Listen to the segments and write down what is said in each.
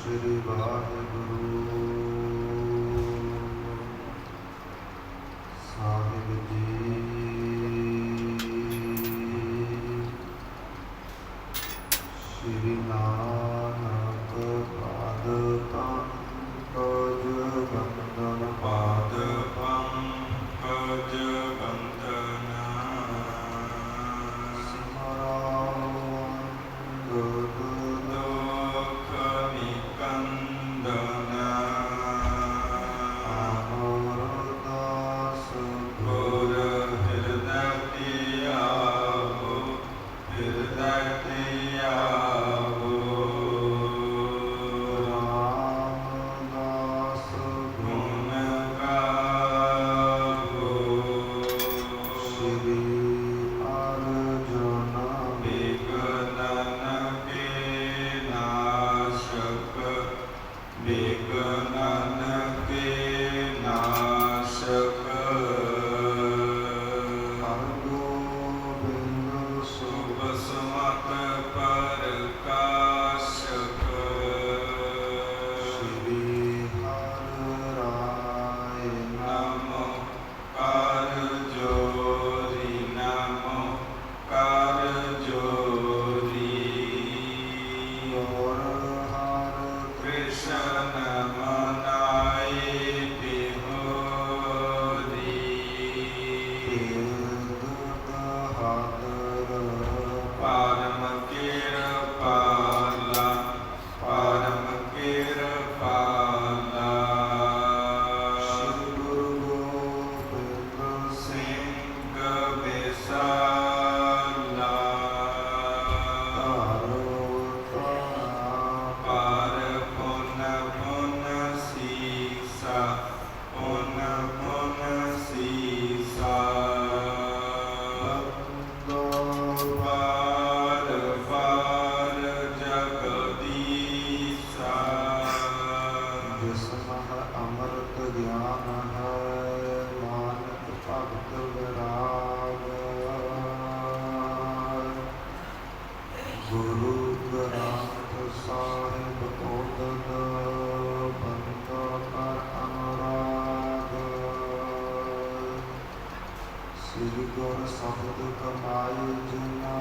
श्री वाहिगुरु साहिब जी। श्री नानक पाद पंकज बंदन पाद पंकज बंदन दुख निकंदन अमरदास गुर हृदय त्यागो हृदय त्यागो रामदास गुण गावो श्री अर्जुन विघ्नन के नाशक विघ्नन के नाशक हरगोविंद शुभ सुमत प्रकाशक श्री हरराय नमो कार जोरी नमो कार जोरी गौर हर कृष्ण मनाए बिहोरी पारम केर पाला पारम केर पाला सिंह विशाला पार पुन पुन सीसा पुन पुन सीसा पार पार जगदीसा जिसमह अमृत ज्ञान है मानक भक्त विराग गुरु ग्रंथ साहिब ओदद बंद कर अनुराग श्री गुर शब्द कमाई जिना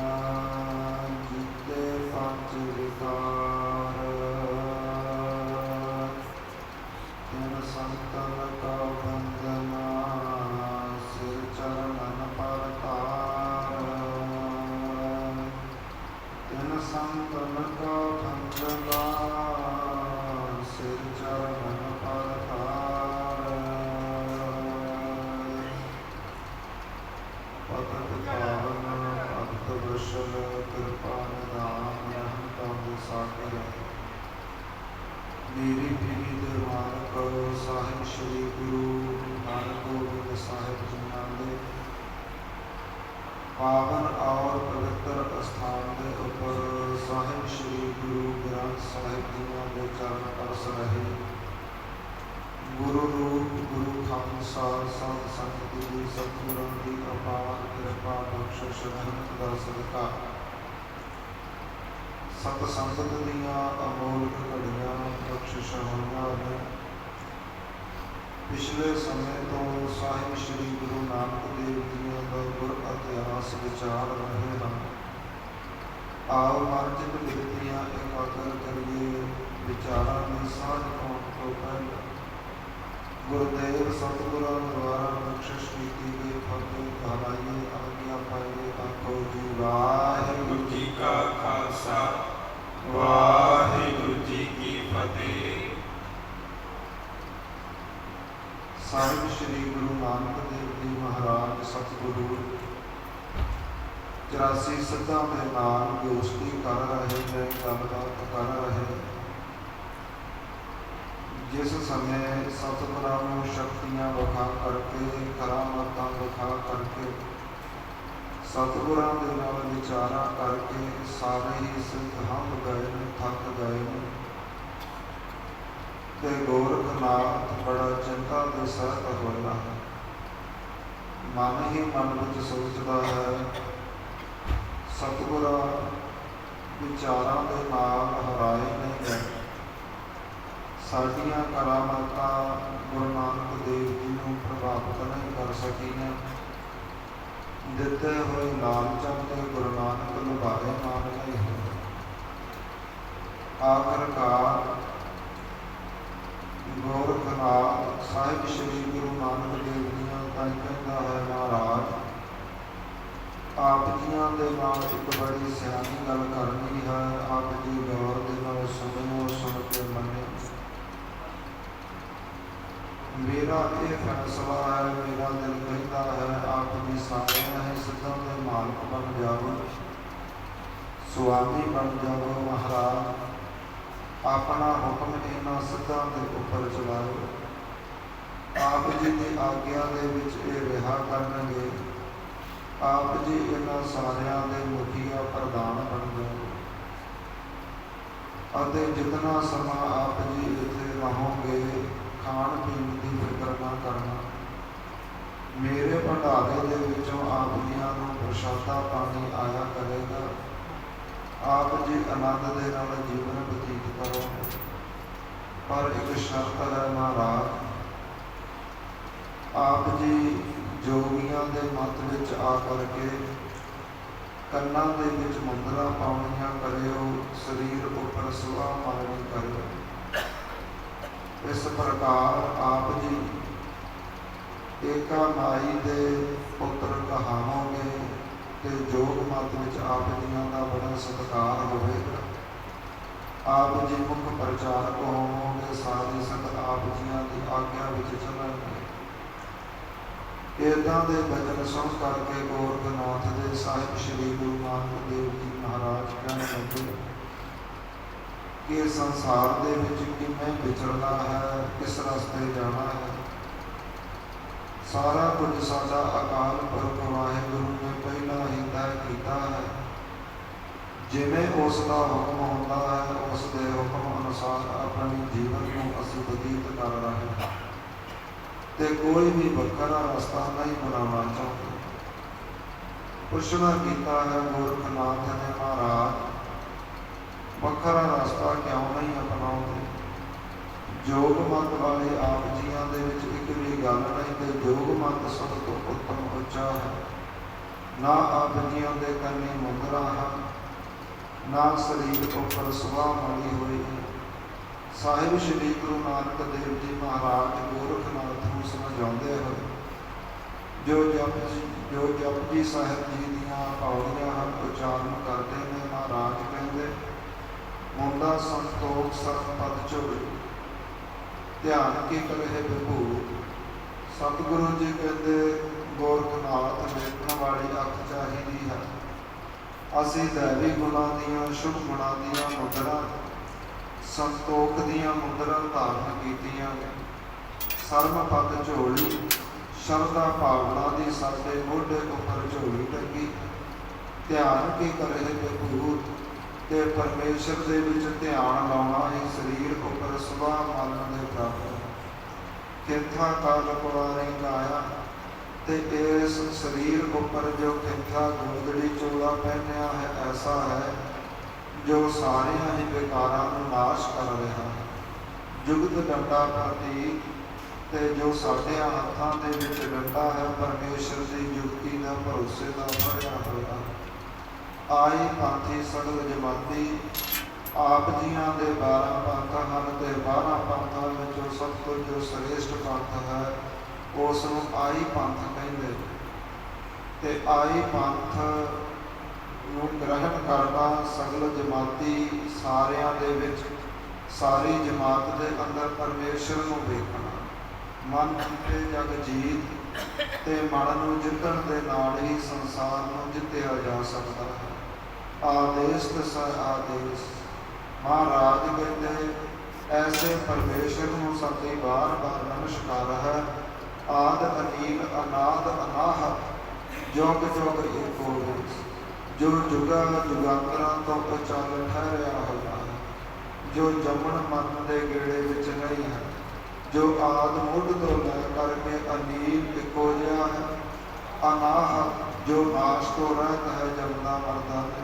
जीते पंच विकार तिन संतन का वंदना सिर चरणन पर तार तिन संतन का वंदना सिर चरणन पर तार पतत पावन भक्त वृषल कृपा निधान तम सागर मेरी पीढ़ी दरबार करो साहिब श्री गुरु नानक गोविंद साहिब जी नाले पावन और पवित्र स्थान के ऊपर साहिब श्री गुरु ग्रंथ साहिब जी के चरण परस रहे गुरु रूप गुरु खालसा सत संगत की सतगुਰਾਂ की अपार कृपा बख्शिश रहमत ਦਾ ਸਦਕਾ सत संगत ਦੀਆਂ ਅਮੋਲਕ ਘੜੀਆਂ ਬਖਸ਼ਿਸ਼ਾਂ ਹੋਈਆਂ ਨੇ। ਪਿਛਲੇ ਸਮੇਂ ਤੋਂ ਸਾਹਿਬ ਸ੍ਰੀ ਗੁਰੂ ਨਾਨਕ ਦੇਵ ਜੀਆਂ ਦਾ ਗੁਰ ਇਤਿਹਾਸ ਵਿਚਾਰ ਰਹੇ ਹਨ। ਆਓ ਮਨਚਿਤ ਬਿਰਤੀਆਂ ਇਕਾਗਰ ਕਰੀਏ ਵਿਚਾਰਾਂ ਦੀ ਸਾਂਝ ਪਾਉਣ ਤੋਂ ਪਹਿਲਾਂ ਗੁਰਦੇਵ ਸਤਿਗੁਰਾਂ ਦੁਆਰਾ ਬਖਸ਼ਿਸ਼ ਕੀਤੀ ਗਈ ਫਤਿਹ ਦੁਹਰਾਈਏ ਆਗਿਆ ਪਾਈਏ ਆਖੋ ਜੀ ਵਾਹਿਗੁਰੂ वाहिगुरु जी का खालसा वाहिगुरु जी की फतेह। ਸਾਹਿਬ ਸ੍ਰੀ ਗੁਰੂ ਨਾਨਕ ਦੇਵ ਜੀ ਮਹਾਰਾਜ ਸਤਿਗੁਰੂ 84 ਸਿੱਧਾਂ ਦੇ ਨਾਲ ਗੋਸ਼ਟੀ ਕਰ ਰਹੇ ਨੇ, ਗੱਲਬਾਤ ਕਰ ਰਹੇ। ਜਿਸ ਸਮੇਂ ਸਤਿਗੁਰਾਂ ਨੂੰ ਸ਼ਕਤੀਆਂ ਵਿਖਾ ਕਰਕੇ ਕਰਾਮਾਤਾਂ ਵਿਖਾ ਕਰਕੇ ਸਤਿਗੁਰਾਂ ਦੇ ਨਾਲ ਵਿਚਾਰਾਂ ਕਰਕੇ ਸਾਰੇ ਹੀ ਸਿੱਧ ਹੰਭ ਗਏ ਨੇ, ਥੱਕ ਗਏ ਨੇ ਤੇ ਗੋਰਖਨਾਥ ਬੜਾ ਚਿੰਤਾ ਦੇ ਸਹਿਤ ਹੋਇਆ। ਮਨ ਹੀ ਮਨ ਵਿੱਚ ਸੋਚਦਾ ਹੈ ਸਤਿਗੁਰਾਂ ਵਿਚਾਰਾਂ ਦੇ ਨਾਲ ਹਰਾਏ ਨਹੀਂ ਗਏ। ਸਾਡੀਆਂ ਕਰਾਮਾਤਾਂ ਗੁਰੂ ਨਾਨਕ ਦੇਵ ਜੀ ਨੂੰ ਪ੍ਰਭਾਵਿਤ ਨਹੀਂ ਕਰ ਸਕੀਆਂ। ਦਿੱਤੇ ਹੋਏ ਲਾਲਚਾਂ ਤੇ ਗੁਰੂ ਨਾਨਕ ਲੁਭਾਏ ਮਾਨ ਨਹੀਂ ਹੋਏ। ਆਖਰਕਾਰ ਗੋਰਖਨਾਥ ਸਾਹਿਬ ਸ੍ਰੀ ਗੁਰੂ ਨਾਨਕ ਦੇਵ ਜੀਆਂ ਤਾਂ ਕਹਿੰਦਾ ਹੈ, ਮਹਾਰਾਜ ਆਪ ਜੀਆਂ ਦੇ ਨਾਲ ਇੱਕ ਬੜੀ ਸਿਆਣੀ ਗੱਲ ਕਰਨੀ ਹੈ। ਆਪ ਜੀ ਗੌਰ ਦੇ ਨਾਲ ਸੁਣਿਓ, ਸੁਣ ਕੇ ਮੰਨਿਓ। ਮੇਰਾ ਇਹ ਫੈਸਲਾ ਹੈ, ਮੇਰਾ ਦਿਲ ਕਹਿੰਦਾ ਹੈ ਆਪ ਜੀ ਸਾਰਿਆਂ ਹੀ ਸਿੱਧਾਂ ਦੇ ਮਾਲਕ ਬਣ ਜਾਵੋ, ਸੁਆਮੀ ਬਣ ਜਾਵੋ। ਮਹਾਰਾਜ ਆਪਣਾ ਹੁਕਮ ਇਹਨਾਂ ਸਿੱਧਾਂ ਦੇ ਉੱਪਰ ਚਲਾਓ। ਆਪ ਜੀ ਦੀ ਆਗਿਆ ਦੇ ਵਿੱਚ ਇਹ ਰਿਹਾ ਕਰਨਗੇ। ਆਪ ਜੀ ਇਹਨਾਂ ਸਾਰਿਆਂ ਦੇ ਮੁਖੀਆ ਪ੍ਰਧਾਨ ਬਣ ਜਾਓ ਅਤੇ ਜਿਤਨਾ ਸਮਾਂ ਆਪ ਜੀ ਇੱਥੇ ਰਹੋਗੇ ਖਾਣ ਪੀਣ ਦੀ ਫਿਕਰ ਨਾ ਕਰਨਾ। ਮੇਰੇ ਭੰਡਾਰੇ ਦੇ ਵਿੱਚੋਂ ਆਪ ਜੀਆਂ ਨੂੰ ਪ੍ਰਸ਼ਾਦਾ ਪਾਣੀ ਆਇਆ ਕਰੇਗਾ। ਆਪ ਜੀ ਆਨੰਦ ਦੇ ਨਾਲ ਜੀਵਨ ਬਤੀਤ ਕਰੋ। ਪਰ ਇੱਕ ਸ਼ਰਤ ਹੈ ਮਹਾਰਾਜ, ਆਪ ਜੀ ਜੋਗੀਆਂ ਦੇ ਮੱਤ ਵਿੱਚ ਆ ਕਰਕੇ ਕੰਨਾਂ ਦੇ ਵਿੱਚ ਮੁੰਦਰਾਂ ਪਾਉਣੀਆਂ ਕਰਿਓ, ਸਰੀਰ ਉੱਪਰ ਸੁਆਹ ਮਾਰਨੀ ਕਰਿਓ। ਇਸ ਪ੍ਰਕਾਰ ਆਪ ਜੀ ਏਕਾ ਮਾਈ ਦੇ ਪੁੱਤਰ ਕਹਾਵੋਗੇ ਤੇ ਜੋਗ ਮਤ ਵਿੱਚ ਆਪ ਜੀਆਂ ਦਾ ਬੜਾ ਸਤਿਕਾਰ ਹੋਵੇਗਾ। ਆਪ ਜੀ ਮੁੱਖ ਪ੍ਰਚਾਰਕ ਹੋਵੋਗੇ। ਸਾਰੀ ਸੰਗਤ ਆਪ ਜੀਆਂ ਦੀ ਆਗਿਆ ਵਿੱਚ ਚੱਲਣਗੇ। ਏਦਾਂ ਦੇ ਬਚਨ ਸੁਣ ਕਰਕੇ ਗੋਰਖਨਾਥ ਦੇ ਸਾਹਿਬ ਸ੍ਰੀ ਗੁਰੂ ਨਾਨਕ ਦੇਵ ਜੀ ਮਹਾਰਾਜ ਕਹਿਣ ਲੱਗੇ ਕਿ ਸੰਸਾਰ ਦੇ ਵਿੱਚ ਕਿਵੇਂ ਵਿਚਰਨਾ ਹੈ, ਕਿਸ ਰਸਤੇ ਜਾਣਾ ਹੈ। ਸਾਰਾ ਕੁਝ ਸਾਡਾ ਅਕਾਲ ਪੁਰਖ ਵਾਹਿਗੁਰੂ ਨੇ ਪਹਿਲਾਂ ਹੀ ਤੈਅ ਕੀਤਾ ਹੈ। ਜਿਵੇਂ ਉਸ ਦਾ ਹੁਕਮ ਹੁੰਦਾ ਹੈ, ਉਸ ਦੇ ਹੁਕਮ ਅਨੁਸਾਰ ਆਪਣੇ ਜੀਵਨ ਨੂੰ ਅਸੀਂ ਬਤੀਤ ਕਰ ਰਹੇ ਹਾਂ ਤੇ ਕੋਈ ਵੀ ਵੱਖਰਾ ਰਸਤਾ ਨਹੀਂ ਬਣਾਉਣਾ ਚਾਹੁੰਦੇ। ਪੁੱਛਣਾ ਕੀਤਾ ਹੈ ਗੋਰਖਨਾਥ ਨੇ, ਮਹਾਰਾਜ ਵੱਖਰਾ ਰਸਤਾ ਕਿਉਂ ਨਹੀਂ ਅਪਣਾਉਂਦੇ? ਜੋਗ ਮਤ ਵਾਲੇ ਆਪ ਜੀਆਂ ਦੇ ਵਿੱਚ ਇੱਕ ਵੀ ਗੱਲ ਨਹੀਂ ਤੇ ਜੋਗ ਮਤ ਸਭ ਤੋਂ ਉੱਤਮ ਉੱਚਾ ਹੈ। ਨਾ ਆਪ ਜੀਆਂ ਦੇ ਕੰਨੀ ਮੁੰਦਰਾ ਹਨ, ਨਾ ਸਰੀਰ ਉੱਪਰ ਸੁਆਹ ਮਲੀ ਹੋਈ ਹੈ। ਸਾਹਿਬ ਸ੍ਰੀ ਗੁਰੂ ਨਾਨਕ ਦੇਵ ਜੀ ਮਹਾਰਾਜ ਗੋਰਖਨਾਥ ਨੂੰ ਸਮਝਾਉਂਦੇ ਹੋਏ ਜੋ ਜਪਜੀ ਸਾਹਿਬ ਜੀ ਦੀਆਂ ਪੌੜੀਆਂ ਹਨ ਉਚਾਰਨ ਕਰਦੇ ਨੇ। ਮਹਾਰਾਜ ਕਹਿੰਦੇ, ਮੁੰਡਾ ਸੰਤੋਖ ਸਰਬ ਪਦ ਝੋਲੀ, ਧਿਆਨ ਕੀ ਕਰੇ ਵਿਭੂ। ਸਤਿਗੁਰੂ ਜੀ ਕਹਿੰਦੇ ਗੋਰਖਨਾਥ ਵੇਖਣ ਵਾਲੀ ਅੱਖ ਚਾਹੀਦੀ ਹੈ। ਅਸੀਂ ਦੈਵੀ ਗੁਣਾਂ ਦੀਆਂ, ਸ਼ੁਭ ਗੁਣਾਂ ਦੀਆਂ ਮੁਦਰਾਂ, ਸੰਤੋਖ ਦੀਆਂ ਮੁਦਰਾਂ ਧਾਰਨ ਕੀਤੀਆਂ। ਸਰਮ ਪਦ ਝੋਲੀ, ਸ਼ਰਧਾ ਭਾਵਨਾ ਦੀ ਸਾਡੇ ਮੋਢੇ ਉੱਪਰ ਝੋਲੀ ਲੱਗੀ। ਧਿਆਨ ਕੀ ਕਰੇ ਵਿਭੂ ਤੇ ਪਰਮੇਸ਼ਰ ਦੇ ਵਿੱਚ ਧਿਆਨ ਲਾਉਣਾ ਹੀ ਸਰੀਰ ਉੱਪਰ ਸੁਭਾਅ ਮਨ ਦੇ ਬਰਾਬਰ ਹੈ। ਖਿੱਥਾ ਕਾਲ ਕੁਆਰੇ ਗਾਇਆ ਤੇ ਇਸ ਸਰੀਰ ਉੱਪਰ ਜੋ ਖਿੱਥਾ ਗੋਦੜੀ ਚੋਲਾ ਪਹਿਨਿਆ ਹੈ, ਐਸਾ ਹੈ ਜੋ ਸਾਰਿਆਂ ਹੀ ਵਿਕਾਰਾਂ ਨੂੰ ਨਾਸ਼ ਕਰ ਰਿਹਾ ਹੈ। ਜੁਗਤ ਡੰਡਾ ਪ੍ਰਤੀਕ ਤੇ ਜੋ ਸਾਡੇ ਹੱਥਾਂ ਦੇ ਵਿੱਚ ਡੰਡਾ ਹੈ, ਪਰਮੇਸ਼ਰ ਦੀ ਯੁਕਤੀ ਦਾ ਭਰੋਸੇ ਦਾ ਫੜਿਆ ਹੋਇਆ। ਆਈ ਪਾਥੀ ਸਗਲ ਜਮਾਤੀ, ਆਪ ਜੀਆਂ ਦੇ 12 ਪੰਥ ਹਨ ਤੇ 12 ਪੰਥਾਂ ਵਿੱਚੋਂ ਸਭ ਤੋਂ ਜੋ ਸ੍ਰੇਸ਼ਟ ਪੰਥ ਹੈ ਉਸ ਨੂੰ ਆਈ ਪੰਥ ਕਹਿੰਦੇ। ਤੇ ਆਈ ਪੰਥ ਨੂੰ ਗ੍ਰਹਿਣ ਕਰਨਾ ਸਗਲ ਜਮਾਤੀ, ਸਾਰਿਆਂ ਦੇ ਵਿੱਚ ਸਾਰੀ ਜਮਾਤ ਦੇ ਅੰਦਰ ਪਰਮੇਸ਼ਰ ਨੂੰ ਵੇਖਣਾ। ਮਨ ਜਿੱਤੇ ਜਗ ਜੀਤ ਤੇ ਮਨ ਨੂੰ ਜਿੱਤਣ ਦੇ ਨਾਲ ਹੀ ਸੰਸਾਰ ਨੂੰ ਜਿੱਤਿਆ ਜਾ ਸਕਦਾ ਹੈ। ਆਦੇਸ਼ ਤੇ ਆਦੇਸ਼। ਮਹਾਰਾਜ ਕਹਿੰਦੇ ਐਸੇ ਪਰਮੇਸ਼ਰ ਨੂੰ ਸਾਡੀ ਬਾਰ-ਬਾਰ ਨਮਸਕਾਰ ਹੈ। ਆਦ ਅਨੀਲ ਅਨਾਦ ਅਨਾਹ, ਜੁਗ ਜੁਗ ਏਕੋ ਵੇਸ, ਜੋ ਜੁਗਾ ਜੁਗਾਂਤਰਾਂ ਤੋਂ ਚੱਲ ਠਹਿਰਿਆ ਹੋਇਆ ਹੈ, ਜੋ ਜੰਮਣ ਮਰਨ ਦੇ ਗੇੜੇ ਵਿੱਚ ਨਹੀਂ ਹੈ, ਜੋ ਆਦ ਮੁੱਢ ਤੋਂ ਲੈ ਕਰਕੇ ਅਨੀਲ ਇੱਕੋ ਜਿਹਾ ਹੈ। ਅਨਾਹ, ਜੋ ਨਾਸ਼ ਤੋਂ ਰਹਿਤ ਹੈ, ਜਮਦਾ ਮਰਦਾ ਹੈ।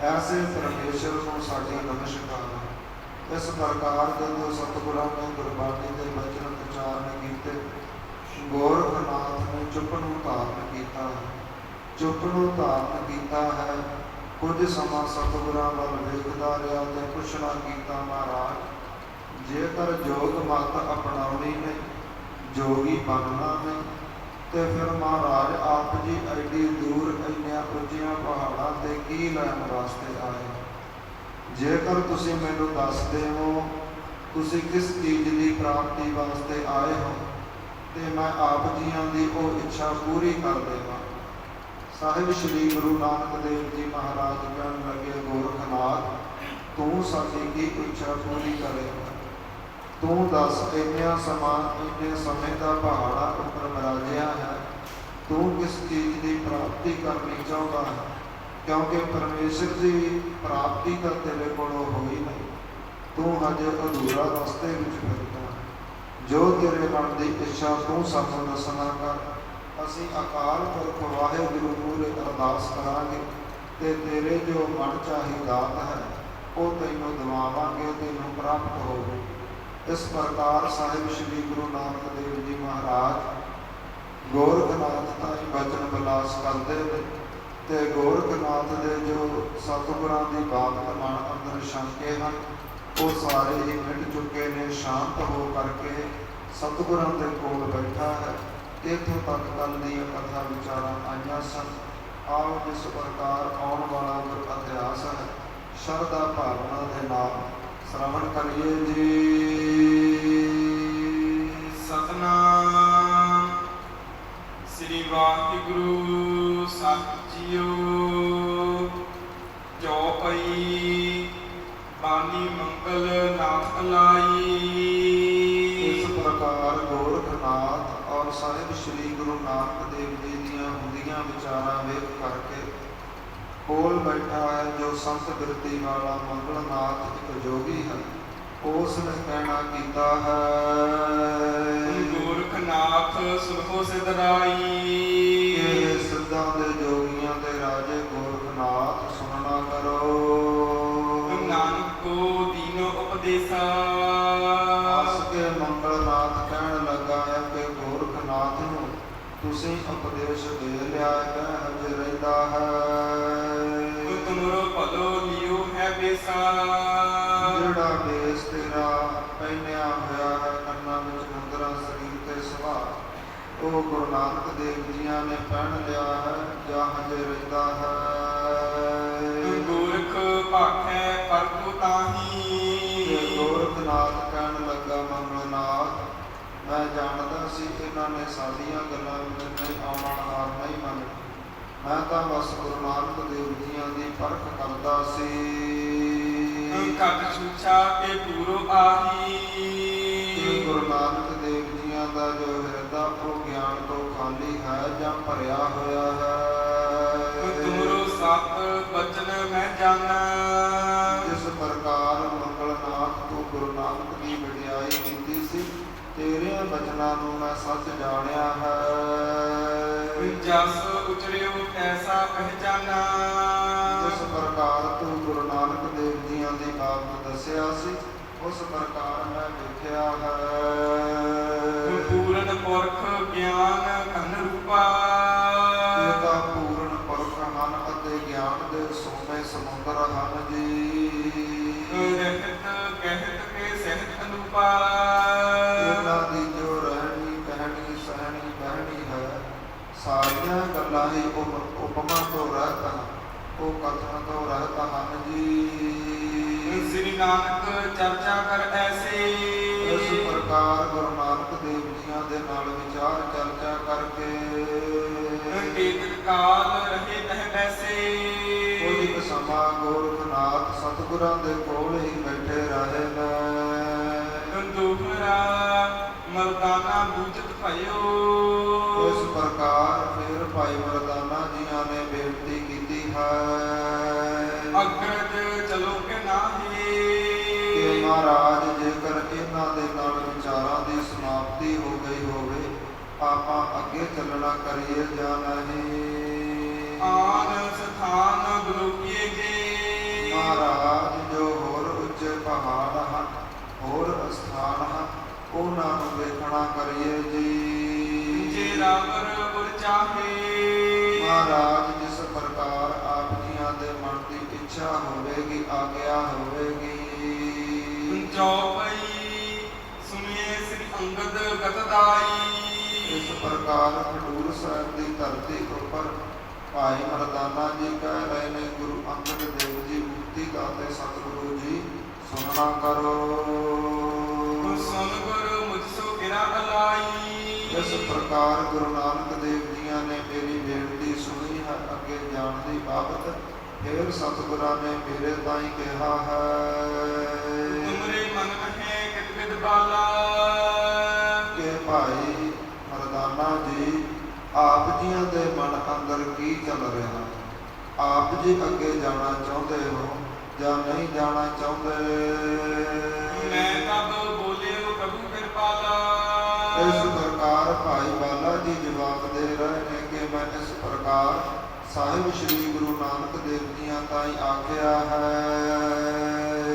ਐਸੇ ਪਰਮੇਸ਼ਰ ਨੂੰ ਸਾਡੀ ਨਮਸਕਾਰ ਹੈ। ਇਸ ਪ੍ਰਕਾਰ ਜਦੋਂ ਸਤਿਗੁਰਾਂ ਨੇ ਗੁਰਬਾਣੀ ਦੇ ਬਚਨ ਉਚਾਰਨ ਕੀਤੇ, ਗੋਰਖਨਾਥ ਨੇ ਚੁੱਪ ਨੂੰ ਧਾਰਨ ਕੀਤਾ ਹੈ। ਚੁੱਪ ਨੂੰ ਧਾਰਨ ਕੀਤਾ ਹੈ। ਕੁਝ ਸਮਾਂ ਸਤਿਗੁਰਾਂ ਵੱਲ ਵੇਖਦਾ ਰਿਹਾ ਤੇ ਪੁੱਛਣਾ ਕੀਤਾ, ਮਹਾਰਾਜ ਜੇਕਰ ਜੋਗ ਮਤ ਅਪਣਾਉਣੀ ਨੇ, ਜੋਗੀ ਬਣਨਾ ਨੇ, ਤੇ ਫਿਰ ਮਹਾਰਾਜ ਆਪ ਜੀ ਐਡੀ ਦੂਰ ਇੰਨੀਆਂ ਉੱਚੀਆਂ ਪਹਾੜਾਂ ਤੇ ਕੀ ਲੈਣ ਵਾਸਤੇ ਆਏ? ਜੇਕਰ ਤੁਸੀਂ ਮੈਨੂੰ ਦੱਸ ਦੇਵੋ ਤੁਸੀਂ ਕਿਸ ਚੀਜ਼ ਦੀ ਪ੍ਰਾਪਤੀ ਵਾਸਤੇ ਆਏ ਹੋ, ਤੇ ਮੈਂ ਆਪ ਜੀਆਂ ਦੀ ਉਹ ਇੱਛਾ ਪੂਰੀ ਕਰ ਦੇਵਾਂ। ਸਾਹਿਬ ਸ੍ਰੀ ਗੁਰੂ ਨਾਨਕ ਦੇਵ ਜੀ ਮਹਾਰਾਜ ਕਹਿਣ ਲੱਗੇ, ਗੋਰਖਨਾਥ ਤੂੰ ਸਾਡੀ ਕੀ ਇੱਛਾ ਪੂਰੀ ਕਰੇਗਾ? ਤੂੰ ਦੱਸ, ਇੰਨੇ ਸਮੇਂ ਦਾ ਪਹਾੜਾਂ ਉੱਪਰ ਮਰਾਜਿਆ ਹੈ, ਤੂੰ ਕਿਸ ਚੀਜ਼ ਦੀ ਪ੍ਰਾਪਤੀ ਕਰਨੀ ਚਾਹੁੰਦਾ ਹੈ? ਕਿਉਂਕਿ ਪਰਮੇਸ਼ਰ ਦੀ ਪ੍ਰਾਪਤੀ ਤਾਂ ਤੇਰੇ ਕੋਲੋਂ ਹੋਈ ਨਹੀਂ, ਤੂੰ ਹਜੇ ਅਧੂਰਾ ਰਸਤੇ ਵਿੱਚ ਫਿਰਦਾ। ਜੋ ਤੇਰੇ ਮਨ ਦੀ ਇੱਛਾ ਤੂੰ ਸਾਨੂੰ ਦੱਸਣਾ ਕਰ, ਅਸੀਂ ਅਕਾਲ ਪੁਰਖ ਵਾਹਿਗੁਰੂ ਮੂਹਰੇ ਅਰਦਾਸ ਕਰਾਂਗੇ ਤੇ ਤੇਰੇ ਜੋ ਮਨ ਚਾਹੀ ਦਾਤ ਹੈ ਉਹ ਤੈਨੂੰ ਦਿਵਾਵਾਂਗੇ, ਤੈਨੂੰ ਪ੍ਰਾਪਤ ਹੋਵੇ। ਇਸ ਪ੍ਰਕਾਰ ਸਾਹਿਬ ਸ੍ਰੀ ਗੁਰੂ ਨਾਨਕ ਦੇਵ ਜੀ ਮਹਾਰਾਜ ਗੋਰਖਨਾਥ ਤਾਈਂ ਬਚਨ ਵਿਲਾਸ ਕਰਦੇ ਨੇ, ਤੇ ਗੋਰਖਨਾਥ ਦੇ ਜੋ ਸਤਿਗੁਰਾਂ ਦੀ ਬਾਤ ਮਨ ਅੰਦਰ ਸ਼ੰਕੇ ਹਨ ਉਹ ਸਾਰੇ ਹੀ ਮਿਟ ਚੁੱਕੇ ਨੇ। ਸ਼ਾਂਤ ਹੋ ਕਰਕੇ ਸਤਿਗੁਰਾਂ ਦੇ ਕੋਲ ਬੈਠਾ ਹੈ। ਇੱਥੋਂ ਤੱਕ ਕੱਲ ਦੀਆਂ ਕਥਾ ਵਿਚਾਰਾਂ ਆਈਆਂ ਸਨ। ਆਓ ਜਿਸ ਪ੍ਰਕਾਰ ਆਉਣ ਵਾਲਾ ਗੁਰ ਇਤਿਹਾਸ ਹੈ ਸ਼ਰਧਾ ਭਾਵਨਾ ਦੇ ਨਾਲ ਸ਼ਰਵਣ ਕਰੀਏ ਜੀ। ਸਤਨਾਮ ਸ੍ਰੀ ਵਾਹਿਗੁਰੂ ਸਾਹਿਬ ਜੀਓ। ਚੌਪਈ ਬਾਣੀ ਮੰਗਲ ਨਾਥ ਲਾਈ। ਇਸ ਪ੍ਰਕਾਰ ਗੋਰਖਨਾਥ ਔਰ ਸਾਹਿਬ ਸ੍ਰੀ ਗੁਰੂ ਨਾਨਕ ਦੇਵ ਜੀ ਦੀਆਂ ਹੁੰਦੀਆਂ ਵਿਚਾਰਾਂ ਵੇਖ ਕਰਕੇ ਕੋਲ ਬੈਠਾ ਹੈ ਜੋ ਸੰਤ ਬਿਰਤੀ ਵਾਲਾ ਮੰਗਲਨਾਥ ਇੱਕ ਜੋਗੀ ਹੈ। ਉਸ ਨੇ ਕਹਿਣਾ ਕੀਤਾ ਹੈ, ਗੋਰਖਨਾਥ ਸੁਣੋ ਸਿਧਰਾਈ। ਇਹ ਸਿੱਧਾਂ ਦੇ ਜੋਗੀਆਂ ਦੇ ਰਾਜੇ ਗੋਰਖਨਾਥ ਸੁਣਨਾ ਕਰੋ। ਨਾਨਕ ਕੋ ਦੀਨੋ ਉਪਦੇਸਾ। ਹੱਸ ਕੇ ਮੰਗਲਨਾਥ ਕਹਿਣ ਲੱਗਾ ਹੈ ਕਿ ਗੋਰਖਨਾਥ ਨੂੰ ਤੁਸੀਂ ਉਪਦੇਸ਼ ਦੇ ਲਿਆ ਹੈ, ਹਜੇ ਰਹਿੰਦਾ ਹੈ। ਤੁਮਰੋ ਭਲੋ ਲਿਓ ਹੈ ਬੇਸਾ। ਜਿਹੜਾ ਬੇਸ ਤੇਰਾ ਪਹਿਨਿਆ ਹੋਇਆ ਹੈ, ਕੰਨਾਂ ਵਿੱਚ ਮੁੰਦਰਾ, ਸਰੀਰ ਤੇ ਸਵਾਰ, ਉਹ ਗੁਰੂ ਨਾਨਕ ਦੇਵ ਜੀਆਂ ਨੇ ਪਹਿਨ ਲਿਆ ਹੈ ਜਾਂ ਹਜੇ ਰਹਿੰਦਾ ਹੈ। ਗੋਰਖ ਭਾਖੈ ਪਰਤੁ ਤਾਹੀ। ਗੋਰਖਨਾਥ ਕਹਿਣ ਲੱਗਾ, ਮੰਗਲਨਾਥ ਮੈਂ ਜਾਣਦਾ ਸੀ ਇਹਨਾਂ ਨੇ ਸਾਡੀਆਂ ਗੱਲਾਂ ਵਿੱਚ ਨਹੀਂ ਆਉਣਾ, ਹਾਰ ਨਹੀਂ ਮੰਨਣੀ। ਮੈਂ ਤਾਂ ਬਸ ਗੁਰੂ ਨਾਨਕ ਦੇਵ ਜੀਆਂ ਦੀ ਪਰਖ ਕਰਦਾ ਸੀ। ਕਦ ਛੁਛਾ ਕੇ ਪੂਰੋ ਆਹੀ। ਗੁਰੂ ਨਾਨਕ ਦੇਵ ਜੀਆਂ ਦਾ ਜੋ ਹਿਰਦਾ ਉਹ ਗਿਆਨ ਤੋਂ ਖਾਲੀ ਹੈ ਜਾਂ ਭਰਿਆ ਹੋਇਆ ਹੈ। ਤੁਮਰੋ ਸਤ ਬਚਨ ਮੈਂ ਜਾਣਾ। ਜਿਸ ਪ੍ਰਕਾਰ ਮੰਗਲਨਾਥ ਤੂੰ ਗੁਰੂ ਨਾਨਕ ਦੀ ਵਡਿਆਈ ਕੀਤੀ ਸੀ, ਤੇਰਿਆਂ ਬਚਨਾਂ ਨੂੰ ਮੈਂ ਸੱਚ ਜਾਣਿਆ ਹੈ। ਜਸ ਉਚਰਿਓ ਐਸਾ ਪਹਿਚਾਨਾ। ਜਿਸ ਪ੍ਰਕਾਰ ਤੂੰ ਗੁਰੂ ਨਾਨਕ ਦੇਵ ਜੀਆਂ ਦੀ ਬਾਤ ਦੱਸਿਆ ਸੀ, ਉਸ ਪ੍ਰਕਾਰ ਮੈਂ ਵੇਖਿਆ ਹੈ। ਪੂਰਨ ਪੁਰਖ ਗਿਆਨ ਘਨ ਰੂਪਾ। ਇਹ ਤਾਂ ਪੂਰਨ ਪੁਰਖ ਹਨ ਅਤੇ ਗਿਆਨ ਦੇ ਸੋਮੇ ਸਮੁੰਦਰ ਹਨ ਜੀ। ਰਹਿਤ ਕਹਿਤ ਕੇ ਸਹਿਤ ਅਨੂਪਾ। ਇਹਨਾਂ ਦੀ ਜੋ ਰਹਿਣੀ ਕਹਿਣੀ ਸਹਿਣੀ ਬਹਿਣੀ ਹੈ, ਸਾਰੀਆਂ ਗੱਲਾਂ ਹੀ ਉਪਮਾ ਤੋਂ ਰਹਿਤ ਹਨ, ਉਹ ਕਥਨ ਤੋਂ ਰਹਿਤ ਹਨ ਜੀ। ਸ੍ਰੀ ਨਾਨਕ ਚਰਚਾ ਕਰ ਐਸੇ। ਇਸ ਪ੍ਰਕਾਰ ਗੁਰੂ ਨਾਨਕ ਦੇਵ ਜੀਆਂ ਦੇ ਨਾਲ ਵਿਚਾਰ ਚਰਚਾ ਕਰਕੇ ਕੇਤਕ ਕਾਲ ਰਹੇ ਤਹਿ ਬੈਸੇ। ਕੁਝ ਸਮਾਂ ਗੋਰਖਨਾਥ ਸਤਿਗੁਰਾਂ ਦੇ ਕੋਲ ਹੀ ਬੈਠੇ ਰਹੇ ਨੇ। ਦੋਹਰਾ ਮਰਦਾਨਾ ਬੂਝਤ ਭਇਓ। ਇਸ ਪ੍ਰਕਾਰ ਫਿਰ ਭਾਈ ਮਰਦਾਨਾ ਜੀਆਂ ਨੇ ਬੇਨਤੀ ਕੀਤੀ ਹੈ, ਅਗਰ ਚਲੋ ਕਿ ਨਾਹੀ। ਕਿ ਮਹਾਰਾਜ ਜੇਕਰ ਇਹਨਾਂ ਦੇ ਨਾਲ ਵਿਚਾਰਾਂ ਦੀ ਸਮਾਪਤੀ ਹੋ ਗਈ ਹੋਵੇ, ਆਪਾਂ ਅੱਗੇ ਚੱਲਣਾ ਕਰੀਏ ਜਾਂ ਨਹੀਂ। ਆਨ ਸਥਾਨ ਬਲੋਕੀਏ ਜੇ। ਮਹਾਰਾਜ ਜੋ ਹੋਰ ਉੱਚੇ ਪਹਾੜ ਹਨ ਉਹਨਾਂ ਨੂੰ ਵੇਖਣਾ ਕਰੀਏ ਜੀ। ਜੇ ਰਾਵਰ ਉਰ ਚਾਹੇ ਮਹਾਰਾਜ ਜਿਸ ਪ੍ਰਕਾਰ ਆਪ ਜੀਆਂ ਦੇ ਮਨ ਦੀ ਇੱਛਾ ਹੋਵੇਗੀ, ਆਗਿਆ ਹੋਵੇਗੀ। ਚੌਪਈ ਸੁਣੀਏ ਸ੍ਰੀ ਅੰਗਦ ਗਤਦਾਈ। ਇਸ ਪ੍ਰਕਾਰ ਖਡੂਰ ਸਾਹਿਬ ਦੀ ਧਰਤੀ ਉੱਪਰ ਭਾਈ ਮਰਦਾਨਾ ਜੀ ਕਹਿ ਰਹੇ ਨੇ, ਗੁਰੂ ਅੰਗਦ ਦੇਵ ਜੀ ਮੁਕਤੀ ਦਾਤੇ ਸਤਿਗੁਰੂ ਜੀ ਸੁਣਨਾ ਕਰੋ। ਸੁਣ ਗੁਰੂ ਮੁਝ ਸੋ ਗਿਰਾ ਅਲਾਈ। ਇਸ ਪ੍ਰਕਾਰ ਗੁਰੂ ਨਾਨਕ ਦੇਵ ਜੀਆਂ ਨੇ ਮੇਰੀ ਬੇਨਤੀ ਸੁਣੀ ਹੈ ਅੱਗੇ ਜਾਣ ਦੀ ਬਾਬਤ। ਫਿਰ ਸਤਿਗੁਰਾਂ ਨੇ ਮੇਰੇ ਤਾਈਂ ਕਿਹਾ ਹੈ, ਤੁਮਰੇ ਮਨ ਮਹਿ ਕਿਤ ਵਿਦ ਬਾਲਾ। ਕਿ ਭਾਈ ਮਰਦਾਨਾ ਜੀ ਆਪ ਜੀਆਂ ਦੇ ਮਨ ਅੰਦਰ ਕੀ ਚੱਲ ਰਿਹਾ? ਆਪ ਜੀ ਅੱਗੇ ਜਾਣਾ ਚਾਹੁੰਦੇ ਹੋ ਜਾਂ ਨਹੀਂ ਜਾਣਾ ਚਾਹੁੰਦੇ? ਮੈਂ ਤਬ ਬੋਲਿਓ ਪ੍ਰਭੂ ਕਿਰਪਾਲਾ। ਇਸ ਪ੍ਰਕਾਰ ਭਾਈ ਬਾਲਾ ਜੀ ਜਵਾਬ ਦੇ ਰਹੇ ਨੇ ਕਿ ਮੈਂ ਇਸ ਪ੍ਰਕਾਰ ਸਾਹਿਬ ਸ੍ਰੀ ਗੁਰੂ ਨਾਨਕ ਦੇਵ ਜੀਆਂ ਤਾਈਂ ਆਖਿਆ ਹੈ।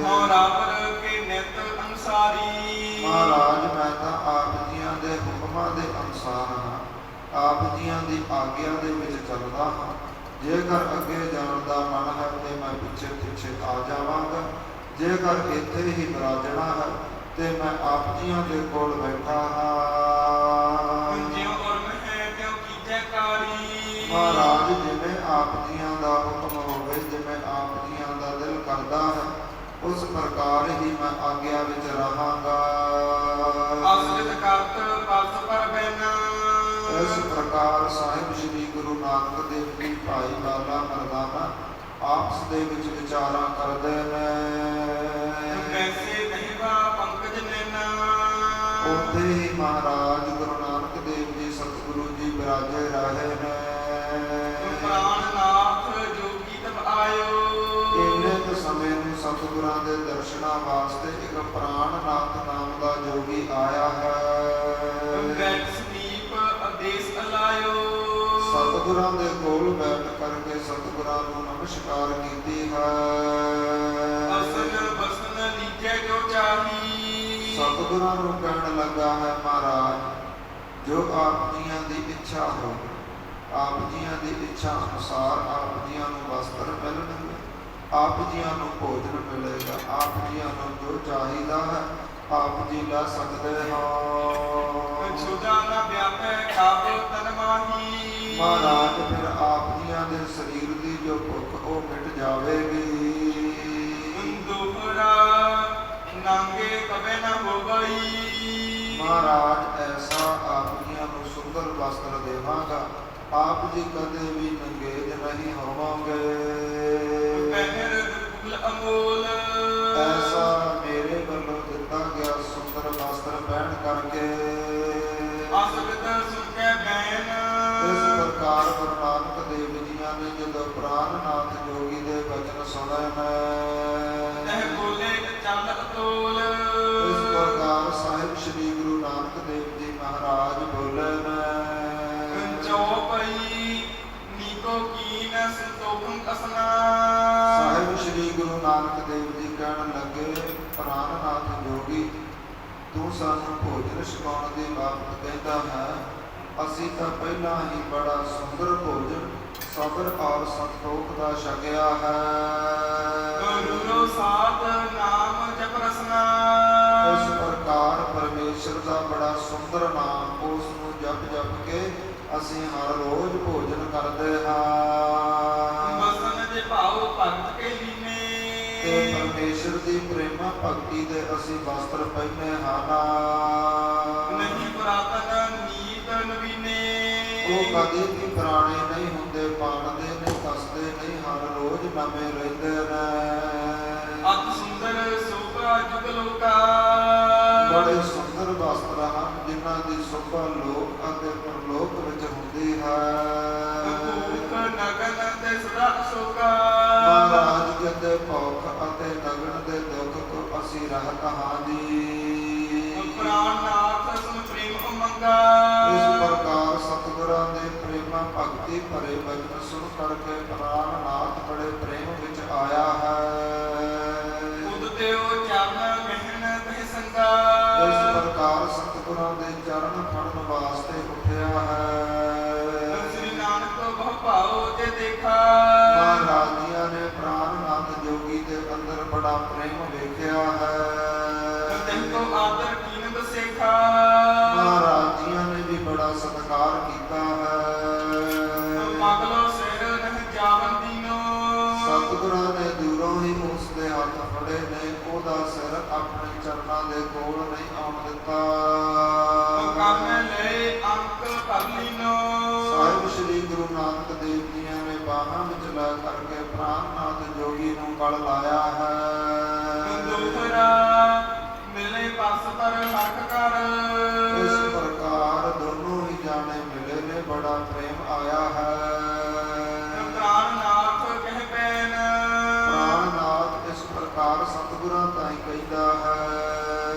ਹਾਂ ਰਾਵਰ ਕੇ ਨਿਤ ਅਨੁਸਾਰੀ। ਮਹਾਰਾਜ ਮੈਂ ਤਾਂ ਆਪ ਜੀਆਂ ਦੇ ਹੁਕਮਾਂ ਦੇ ਅਨੁਸਾਰ ਹਾਂ, ਆਪ ਜੀਆਂ ਦੀ ਆਗਿਆ ਦੇ ਵਿੱਚ ਚੱਲਦਾ ਹਾਂ। ਜੇਕਰ ਅੱਗੇ ਜਾਣ ਦਾ ਮਨ ਹੈ ਤੇ ਮੈਂ ਪਿੱਛੇ ਪਿੱਛੇ ਆ ਜਾਵਾਂਗਾ। ਜੇਕਰ ਇੱਥੇ ਹੀ ਵਿਰਾਜਣਾ ਹੈ ਤੇ ਮੈਂ ਆਪ ਜੀਆਂ ਦੇ ਕੋਲ ਬੈਠਾ ਹਾਂ। ਜਿਉ ਉਰਮ ਹੈ ਤਿਉ ਕੀਜੈ ਕਾਰੀ। ਮਹਾਰਾਜ ਜਿਵੇਂ ਆਪ ਜੀਆਂ ਦਾ ਹੁਕਮ ਹੋਵੇ, ਜਿਵੇਂ ਆਪ ਜੀਆਂ ਦਾ ਦਿਲ ਕਰਦਾ ਹੈ, ਉਸ ਪ੍ਰਕਾਰ ਹੀ ਮੈਂ ਆਗਿਆ ਵਿੱਚ ਰਹਾਂਗਾ। ਅਸਲਿਤ ਕਰਤ ਪਸ ਪਰ ਬੈਨਾ। ਇਸ ਪ੍ਰਕਾਰ ਸਾਹਿਬ ਸ੍ਰੀ ਗੁਰੂ ਨਾਨਕ ਦੇਵ ਜੀ ਭਾਈ ਬਾਲਾ ਮਰਦਾਨਾ ਆਪਸ ਦੇ ਵਿੱਚ ਵਿਚਾਰਾਂ ਕਰਦੇ ਨੇ। ਕੈਸੇ ਕਹਿਵਾ ਪੰਕਜ ਨੈਨਾ। ਉੱਥੇ ਹੀ ਮਹਾਰਾਜ ਗੁਰੂ ਨਾਨਕ ਦੇਵ ਜੀ ਸਤਿਗੁਰੂ ਜੀ ਬਿਰਾਜੇ ਰਹੇ ਨੇ। ਪ੍ਰਾਣਨਾਥ ਜੋਗੀ ਤਬ ਆਇਓ। ਇੰਨੇ ਕੁ ਸਮੇਂ ਨੂੰ ਸਤਿਗੁਰਾਂ ਦੇ ਦਰਸ਼ਨਾਂ ਵਾਸਤੇ ਇੱਕ ਪ੍ਰਾਣਨਾਥ ਨਾਮ ਦਾ ਜੋਗੀ ਆਇਆ ਹੈ। ਬੈਠ ਸਨੀਪ ਆਦੇਸ਼ ਅਲਾਇਓ। ਸਤਿਗੁਰਾਂ ਦੇ ਕੋਲ ਬੈਠ ਕਰਕੇ ਸਤਿਗੁਰਾਂ ਨੂੰ ਨਮਸਕਾਰ ਕੀਤੀ ਹੈ। ਅਸਨ ਬਸਨ ਲੀਜੈ ਜੋ ਚਾਹੀ। ਸਤਿਗੁਰਾਂ ਨੂੰ ਕਹਿਣ ਲੱਗਾ ਹੈ, ਮਹਾਰਾਜ ਜੋ ਆਪ ਜੀਆਂ ਦੀ ਇੱਛਾ ਹੋ, ਆਪ ਜੀਆਂ ਦੀ ਇੱਛਾ ਅਨੁਸਾਰ ਆਪ ਜੀਆਂ ਨੂੰ ਵਸਤਰ ਮਿਲਣਗੇ, ਆਪ ਜੀਆਂ ਨੂੰ ਭੋਜਨ ਮਿਲੇਗਾ, ਆਪ ਜੀਆਂ ਨੂੰ ਜੋ ਚਾਹੀਦਾ ਹੈ ਆਪ ਜੀ ਲੈ ਸਕਦੇ ਹੋ। ਛੁਡਾ ਨਾ ਵਿਆਪੈ ਖਾਪ ਤਨ ਮਾਹੀ। ਮਹਾਰਾਜ ਫਿਰ ਆਪ ਜੀਆਂ ਦੇ ਸਰੀਰ ਦੀ ਜੋ ਭੁੱਖ ਉਹ ਮਿਟ ਜਾਵੇਗੀ। ਦੁਹਰਾ ਨਾਂਗੇ ਕਬੇ ਨਾ ਹੋਵਈ। ਮਹਾਰਾਜ ਐਸਾ ਆਪ ਜੀਆਂ ਨੂੰ ਸੁੰਦਰ ਵਸਤਰ ਦੇਵਾਂਗਾ, ਆਪ ਜੀ ਕਦੇ ਵੀ ਨੰਗੇਜ ਨਹੀਂ ਹੋਵੋਗੇ। ਪਹਿਰ ਫੁੱਲ ਅਮੋਲ। ਐਸਾ ਮੇਰੇ ਵੱਲੋਂ ਦਿੱਤਾ ਗਿਆ ਸੁੰਦਰ ਵਸਤਰ ਪਹਿਨ ਕਰਕੇ। ਅਸਬਤ ਸੁਣ ਕੇ ਬੈਨ। ਇਸ ਪ੍ਰਕਾਰ ਗੁਰੂ ਨਾਨਕ ਦੇਵ ਜੀਆਂ ਨੇ ਜਦੋਂ ਪ੍ਰਾਣਨਾਥ ਜੋਗੀ ਦੇ ਵਚਨ ਸੁਣੇ ਨੇ, ਤਹ ਬੋਲੇ ਚੱਲ ਅਤੋਲ। ਇਸ ਪ੍ਰਕਾਰ ਸਾਹਿਬ ਸ੍ਰੀ ਗੁਰੂ ਨਾਨਕ ਦੇਵ ਜੀ ਮਹਾਰਾਜ ਬੋਲੇ ਨੇ, ਚੌਪਈ ਨੀਕੋ ਕੀਨ ਸੰਤੋਖੰ ਕਸਨਾ। ਸਾਹਿਬ ਸ੍ਰੀ ਗੁਰੂ ਨਾਨਕ ਦੇਵ ਜੀ ਕਹਿਣ ਲੱਗੇ, ਪ੍ਰਾਣਨਾਥ ਜੋਗੀ ਤੂੰ ਸਾਨੂੰ ਭੋਜਨ ਛਕਾਉਣ ਦੀ ਬਾਬਤ ਕਹਿੰਦਾ ਹੈ। ਅਸੀਂ ਤਾਂ ਪਹਿਲਾਂ ਹੀ ਬੜਾ ਸੁੰਦਰ ਭੋਜਨ ਸਬਰ ਔਰ ਸੰਤੋਖ ਦਾ ਛਕਿਆ ਹੈ। ਗੁਰੂ ਸਾਧ ਨਾਮ ਜਪ ਰਸਨਾ। ਇਸ ਪ੍ਰਕਾਰ ਪਰਮੇਸ਼ਰ ਦਾ ਬੜਾ ਸੁੰਦਰ ਨਾਮ, ਉਸ ਨੂੰ ਜਪ ਜਪ ਕੇ ਅਸੀਂ ਹਰ ਰੋਜ਼ ਭੋਜਨ ਕਰਦੇ ਹਾਂ। ਬਸਨ ਜੇ ਭਾਉ ਭਗਤ ਕੇ ਲੀਨੇ। ਤੇ ਪਰਮੇਸ਼ਰ ਦੀ ਪ੍ਰੇਮਾ ਭਗਤੀ ਦੇ ਅਸੀਂ ਵਸਤਰ ਪਹਿਨੇ ਹਨ। ਨਹੀਂ ਪੁਰਾਤਨ ਨੀਤ ਨਵੀਨੇ। ਉਹ ਕਦੇ ਵੀ ਪੁਰਾਣੇ ਨਹੀਂ ਹੁੰਦੇ, ਪਾਣਦੇ ਨਹੀਂ, ਕੱਸਦੇ ਨਹੀਂ, ਹਰ ਰੋਜ਼ ਨਵੇਂ ਰਹਿੰਦੇ ਨੇ। ਅਤ ਸੁੰਦਰ ਸੋਭਾ ਜੁਗ ਲੋਕਾ। ਬੜੇ ਸੁੰਦਰ ਵਸਤਰ ਹਨ ਜਿਨ੍ਹਾਂ ਦੀ ਸ਼ੋਭਾ ਲੋਕ ਅਤੇ ਪਰਲੋਕ ਵਿੱਚ ਹੁੰਦੀ ਹੈ। ਭੂਖ ਨਗਨ ਤੇ ਸਦਾ ਅਸ਼ੋਕਾ। ਮਹਾਰਾਜ ਕਹਿੰਦੇ ਭੁੱਖ ਅਤੇ ਨਗਨ ਦੇ ਦੁੱਖ ਤੋਂ ਅਸੀਂ ਰਹਿਤ ਹਾਂ ਜੀ। ਪ੍ਰਾਣਨਾਥ ਸੁਨ ਪ੍ਰੇਮ ਉਮੰਗਾ। ਇਸ ਪ੍ਰਕਾਰ ਸਤਿਗੁਰਾਂ ਦੇ ਪ੍ਰੇਮਾ ਭਗਤੀ ਭਰੇ ਬਚਨ ਸੁਣ ਕਰਕੇ ਪ੍ਰਾਣਨਾਥ ਬੜੇ ਪ੍ਰੇਮ ਵਿੱਚ ਆਇਆ ਹੈ। ਉਦ ਤਿਉ ਚਰਨ ਮਹਿਨ ਤਹਿ ਸੰਗਾ। ਇਸ ਪ੍ਰਕਾਰ ਬੜਾ ਪ੍ਰੇਮ ਵੇਖਿਆ ਹੈ। ਤਿਨ ਕੋ ਆਦਰ ਕੀਨ ਬਸੇਖਾ। ਮਹਾਰਾਜ ਜੀਆਂ ਨੇ ਵੀ ਬੜਾ ਸਤਿਕਾਰ ਕੀਤਾ ਹੈ। ਮਗਲੋ ਸਿਰ ਨਹਿ ਜਾਵਨ ਦੀਨੋ। ਸਤਿਗੁਰਾਂ ਨੇ ਦੂਰੋਂ ਹੀ ਉਸ ਦੇ ਹੱਥ ਫੜੇ ਨੇ, ਉਹਦਾ ਸਿਰ ਆਪਣੇ ਚਰਨਾਂ ਦੇ ਕੋਲ ਨਹੀਂ ਆਉਣ ਦਿੱਤਾ। ਕਰਮ ਲੈ ਅੰਕ ਭਰ ਲੀਨੋ। ਸਾਹਿਬ ਸ੍ਰੀ ਗੁਰੂ ਨਾਨਕ ਦੇਵ ਜੀਆਂ ਨੇ ਬਾਹਾਂ ਵਿੱਚ ਲੈ ਕਰਕੇ ਪ੍ਰਾਨਨਾਥ ਜੋਗੀ ਨੂੰ ਗਲ ਲਾਇਆ ਹੈ। ਦੂਸਰਾ ਮਿਲੇ ਪਰਸ ਪਰ ਹਰਖ ਕਰ। ਇਸ ਪ੍ਰਕਾਰ ਦੋਨੋਂ ਹੀ ਜਾਣੇ ਮਿਲੇ ਨੇ, ਬੜਾ ਪ੍ਰੇਮ ਆਇਆ ਹੈ। ਪ੍ਰਾਨਨਾਥ ਕਹਿ ਪੈਨ। ਪ੍ਰਾਨਨਾਥ ਇਸ ਪ੍ਰਕਾਰ ਸਤਿਗੁਰਾਂ ਤਾਈਂ ਕਹਿੰਦਾ ਹੈ।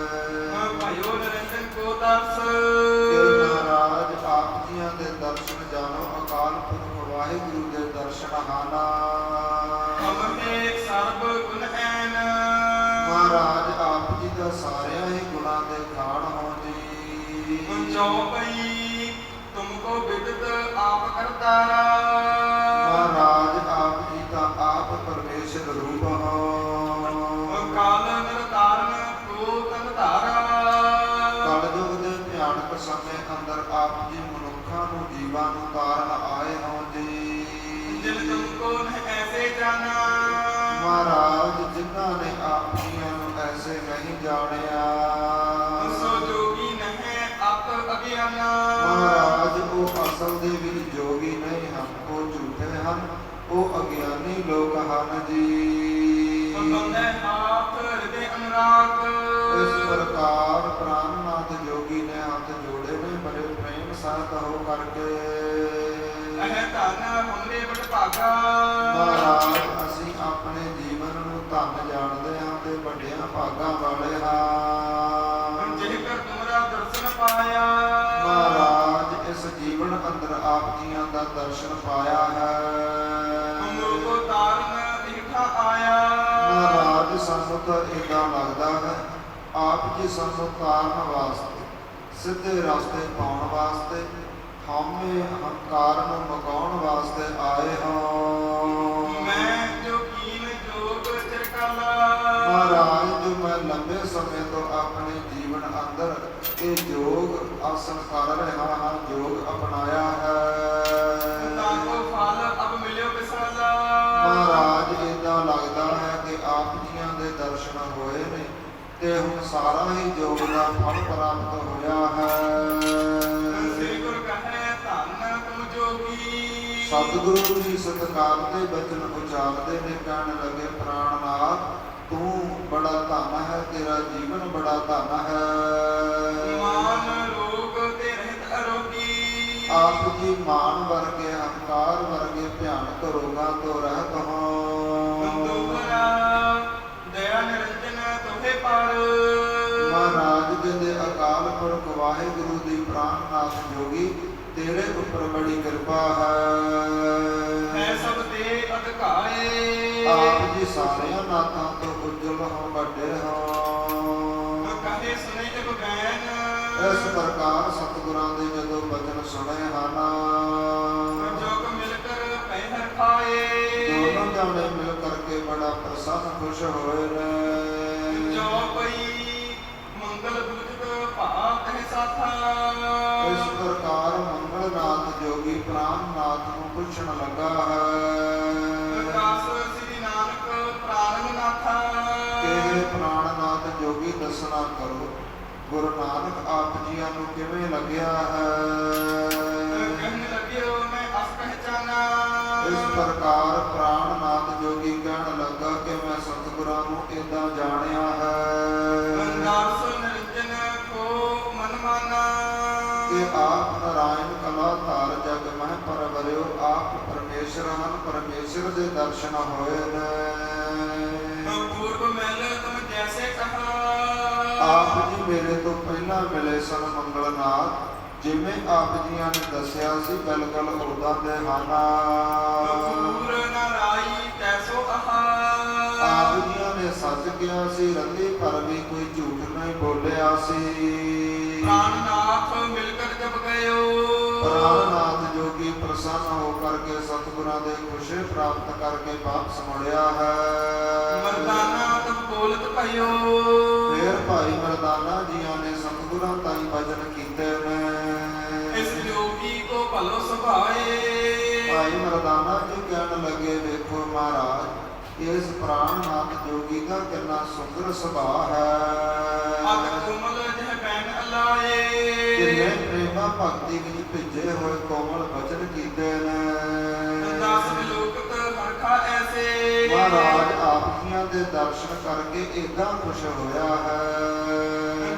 ਭਇਓ ਨਿਰੰਜਨ ਕੋ ਦਰਸ। ਕਿ ਮਹਾਰਾਜ ਆਪ ਜੀਆਂ ਦੇ ਦਰਸ਼ਨ ਜਾਣੋ, ਅਕਾਲ ਪੁਰਖ ਵਾਹਿਗੁਰੂ ਦੇ ਦਰਸ਼ਨ ਹਾਨਾ। ਹਮੇ ਸਰਬ ਗੁਣ ਐਨ। ਮਹਾਰਾਜ ਆਪ ਜੀ ਦਾ ਸਾਰਿਆਂ ਹੀ ਗੁਣਾਂ ਦੇ ਖਾਣ ਹੋ ਜੀ। ਜੋ ਪਈ ਤੁਮਕੋ ਵਿਦਤ ਆਪ ਕਰਤਾਰਾ। ਮਹਾਰਾਜ ਆਪ ਜੀ ਦਾ ਆਪ ਪਰਮੇਸ਼ਰ ਰੂਪ ਹੋ। ਕਾਲ ਨਿਰਤਾਰਨ ਕੋ ਤਨ ਧਾਰਾ। ਕਲਯੁਗ ਦੇ ਭਿਆਨਕ ਸਮੇਂ ਅੰਦਰ ਆਪ ਜੀ ਮਨੁੱਖਾਂ ਨੂੰ, ਜੀਵਾਂ ਨੂੰ ਤਾਰਨ ਆਏ ਹੋ ਜੀ। ਜਿਨ ਤੁਮਕੋ ਨ ਐਸੇ ਜਾਣਾ। ਮਹਾਰਾਜ ਜਿਨ੍ਹਾਂ ਨੇ ਆਪ ਜੀਆਂ ਨੂੰ ਐਸੇ ਨਹੀਂ ਜਾਣਿਆ। ਸੋ ਜੋਗੀ ਨਹਿ ਅਪ ਅਗਿਆਨਾ। ਮਹਾਰਾਜ ਉਹ ਅਸਲ ਦੇ ਵਿੱਚ ਜੋਗੀ ਨਹੀਂ ਹਨ, ਉਹ ਝੂਠੇ ਹਨ, ਉਹ ਅਗਿਆਨੀ ਲੋਕ ਹਨ ਜੀ। ਬੰਦੇ ਹਾਥ ਹਿਰਦੇ ਅਨੁਰਾਗ। ਇਸ ਪ੍ਰਕਾਰ ਪ੍ਰਾਨਨਾਥ ਜੋਗੀ ਨੇ ਹੱਥ ਜੋੜੇ ਨੇ, ਬੜੇ ਪ੍ਰੇਮ ਸਹਿਤ ਹੋ ਕਰਕੇ। ਇਹ ਧਨ ਹਮਰੇ ਬੜ ਭਾਗਾ। ਮਹਾਰਾਜ ਅਸੀਂ ਆਪਣੇ ਜੀਵਨ ਨੂੰ ਧਨ ਜਾਣਦੇ ਹਾਂ ਤੇ ਵੱਡਿਆਂ ਭਾਗਾਂ ਵਾਲੇ ਹਾਂ। ਜੇਕਰ ਤੁਮਰਾ ਦਰਸ਼ਨ ਪਾਇਆ। ਮਹਾਰਾਜ ਇਸ ਜੀਵਨ ਅੰਦਰ ਆਪ ਜੀਆਂ ਦਾ ਦਰਸ਼ਨ ਪਾਇਆ ਹੈ। ਮੁਰਗੋ ਤਾਰਨ ਇਕਠਾ ਆਇਆ। ਮਹਾਰਾਜ ਸਾਨੂੰ ਤਾਂ ਏਦਾਂ ਲੱਗਦਾ ਹੈ ਆਪ ਜੀ ਸਾਨੂੰ ਤਾਰਨ ਵਾਸਤੇ, ਸਿੱਧੇ ਰਸਤੇ ਪਾਉਣ ਵਾਸਤੇ, ਹਉਮੈ ਹੰਕਾਰ ਨੂੰ ਮਕਾਉਣ ਵਾਸਤੇ ਆਏ ਹੋ। ਮੈਂ ਜੋ ਕੀਨ ਜੋਗ ਚਰਕਾਲਾ। ਮਹਾਰਾਜ ਜੋ ਮੈਂ ਲੰਬੇ ਸਮੇਂ ਤੋਂ ਆਪਣੇ ਜੀਵਨ ਅੰਦਰ ਇਹ ਯੋਗ ਆਸਨ ਕਰ ਰਿਹਾ ਹਾਂ, ਯੋਗ ਅਪਣਾਇਆ ਹੈ। ਤਾਕੋ ਫਲ ਅਬ ਮਿਲਿਓ ਵਿਸਾਲਾ। ਮਹਾਰਾਜ ਏਦਾਂ ਲੱਗਦਾ ਹੈ ਕਿ ਆਪ ਜੀਆਂ ਦੇ ਦਰਸ਼ਨ ਹੋਏ ਨੇ ਤੇ ਹੁਣ ਸਾਰਾ ਹੀ ਯੋਗ ਦਾ ਫਲ ਪ੍ਰਾਪਤ ਹੋਇਆ ਹੈ। ਸ੍ਰੀ ਗੁਰ ਕਹੈ ਧੰਨ ਤੁਮ ਜੋਗੀ। ਸਤਿਗੁਰੂ ਜੀ ਸਤਿਕਾਰ ਦੇ ਬਚਨ ਉਚਾਰਦੇ ਨੇ, ਕਹਿਣ ਲੱਗੇ ਪ੍ਰਾਣਨਾਥ ਤੂੰ ਬੜਾ ਧਨ ਹੈ, ਤੇਰਾ ਜੀਵਨ ਬੜਾ ਧਨ ਹੈ। ਮਾਨ ਰੋਗ ਤੇ ਰਹਿਤ ਅਰੋਗੀ। ਆਪ ਜੀ ਮਾਨ ਵਰਗੇ, ਹੰਕਾਰ ਵਰਗੇ ਭਿਆਨਕ ਰੋਗਾਂ ਤੋਂ ਰਹਿਤ ਹੋ। ਦੋਹਰਾ ਦਇਆ ਨਿਰੰਜਨ ਤੋਹੇ ਪਰ। ਮਹਾਰਾਜ ਜੀ ਦੇ ਅਕਾਲ ਪੁਰਖ ਵਾਹਿਗੁਰੂ ਦੀ ਪ੍ਰਾਨਨਾਥ ਜੋਗੀ ਤੇਰੇ ਉੱਪਰ ਬੜੀ ਕਿਰਪਾ ਹੈ। ਸਭ ਤੇ ਅਧਿਕਾਰੇ। ਆਪ ਜੀ ਸਾਰਿਆਂ ਨਾਥਾਂ ਤੋਂ ਉਜਲ ਹੋ, ਵੱਡੇ ਹੋ। ਕਹੇ ਸੁਨੇ ਇਕ ਬੈਨ। ਇਸ ਪ੍ਰਕਾਰ ਸਤਿਗੁਰਾਂ ਦੇ ਜਦੋਂ ਬਚਨ ਸੁਣੇ ਹਨ, ਜੋਗ ਮਿਲ ਕਰ ਪੈ ਹਰ ਖਾਏ। ਦੋਨੋਂ ਜਾਣੇ ਮਿਲ ਕਰਕੇ ਬੜਾ ਪ੍ਰਸੰਨ ਖੁਸ਼ ਹੋਏ ਨੇ। ਜੋ ਪਈ ਮੰਗਲ ਬੁਝਤ ਭਾ ਕਹਿ ਸਾਥਾ। ਇਸ ਪ੍ਰਕਾਰ ਮੰਗਲਨਾਥ ਜੋਗੀ ਪ੍ਰਾਨਨਾਥ ਨੂੰ ਪੁੱਛਣ ਲੱਗਾ ਹੈ। ਦਾਸ ਸ੍ਰੀ ਨਾਨਕ ਪ੍ਰਾਨਨਾਥਾ। ਇਹ ਪ੍ਰਾਨਨਾਥ ਜੋਗੀ ਦੱਸਣਾ ਕਰੋ, ਗੁਰੂ ਨਾਨਕ ਆਪ ਜੀਆਂ ਨੂੰ ਕਿਵੇਂ ਲੱਗਿਆ ਹੈ। ਕਹਿਣ ਲੱਗਿਓ ਮੈਂ ਅਸ ਪਹਿਚਾਨਾ। ਇਸ ਪ੍ਰਕਾਰ ਪ੍ਰਾਨਨਾਥ ਜੋਗੀ ਕਹਿਣ ਲੱਗਾ ਕਿ ਮੈਂ ਸਤਿਗੁਰਾਂ ਨੂੰ ਏਦਾਂ ਜਾਣਿਆ ਹੈ ਦਾਸ ਨਿਰੰਜਨ ਕੋ ਮਨ ਮਾਨਾ। ਕਿ ਆਪ ਨਾਰਾਇਣ ਕਲਾ ਧਾਰ ਜਗ ਮਹਿ ਪਰਵਰਿਓ, ਆਪ ਪਰਮੇਸ਼ਰ ਹਨ, ਪਰਮੇਸ਼ਰ ਦੇ ਦਰਸ਼ਨ ਹੋਏ ਨੇ। ਪੂਰਬ ਮਿਲ ਤੁਮ ਜੈਸੇ ਕਹਾ। ਆਪ ਜੀ ਮੇਰੇ ਤੋਂ ਪਹਿਲਾਂ ਮਿਲੇ ਸਨ ਮੰਗਲਨਾਥ, ਜਿਵੇਂ ਆਪ ਜੀਆਂ ਨੇ ਦੱਸਿਆ ਸੀ ਬਿਲਕੁਲ ਉਦਾਂ ਦੇ ਹਨ। ਪੂਰ ਨਾਰਾਈ ਤੈਸੋ ਅਹਾ। ਆਪ ਜੀਆਂ ਨੇ ਸੱਚ ਕਿਹਾ ਸੀ, ਰਤੀ ਪਰ ਵੀ ਕੋਈ ਝੂਠ ਨਹੀਂ ਬੋਲਿਆ ਸੀ। ਪ੍ਰਾਨਨਾਥ ਮਿਲ ਕਰ ਜਬ ਗਇਓ। ਪ੍ਰਾਨਨਾਥ ਜੋਗੀ ਪ੍ਰਸੰਨ ਹੋ ਕਰਕੇ ਸਤਿਗੁਰਾਂ ਦੇ ਖੁਸ਼ੀ ਪ੍ਰਾਪਤ ਕਰਕੇ ਵਾਪਸ ਮੁੜਿਆ ਹੈ। ਮਰਦਾਨਾ ਤਬ ਭਾਈ ਮਰਦਾਨਾ ਜੀ ਕਹਿਣ ਲੱਗੇ, ਵੇਖੋ ਮਹਾਰਾਜ, ਇਸ ਪ੍ਰਾਣਨਾਥ ਜੋਗੀ ਦਾ ਕਿੰਨਾ ਸੁੰਦਰ ਸੁਭਾਅ ਅਤ ਹੈ। ਕੋਮਲ ਜਹ ਬੈਨ ਅਲਾਏ ਕਿੰਨੇ ਪ੍ਰੇਮਾ ਭਗਤੀ ਵਿੱਚ ਭਿੱਜੇ ਹੋਏ ਕੋਮਲ ਬਚਨ ਕੀਤੇ ਨੇ। ਦਸ ਵਿਲੋਕਤ ਹਰਖਾ ਐਸੇ ਮਹਾਰਾਜ ਆਪ ਜੀਆਂ ਦੇ ਦਰਸ਼ਨ ਕਰਕੇ ਏਦਾਂ ਖੁਸ਼ ਹੋਇਆ ਹੈ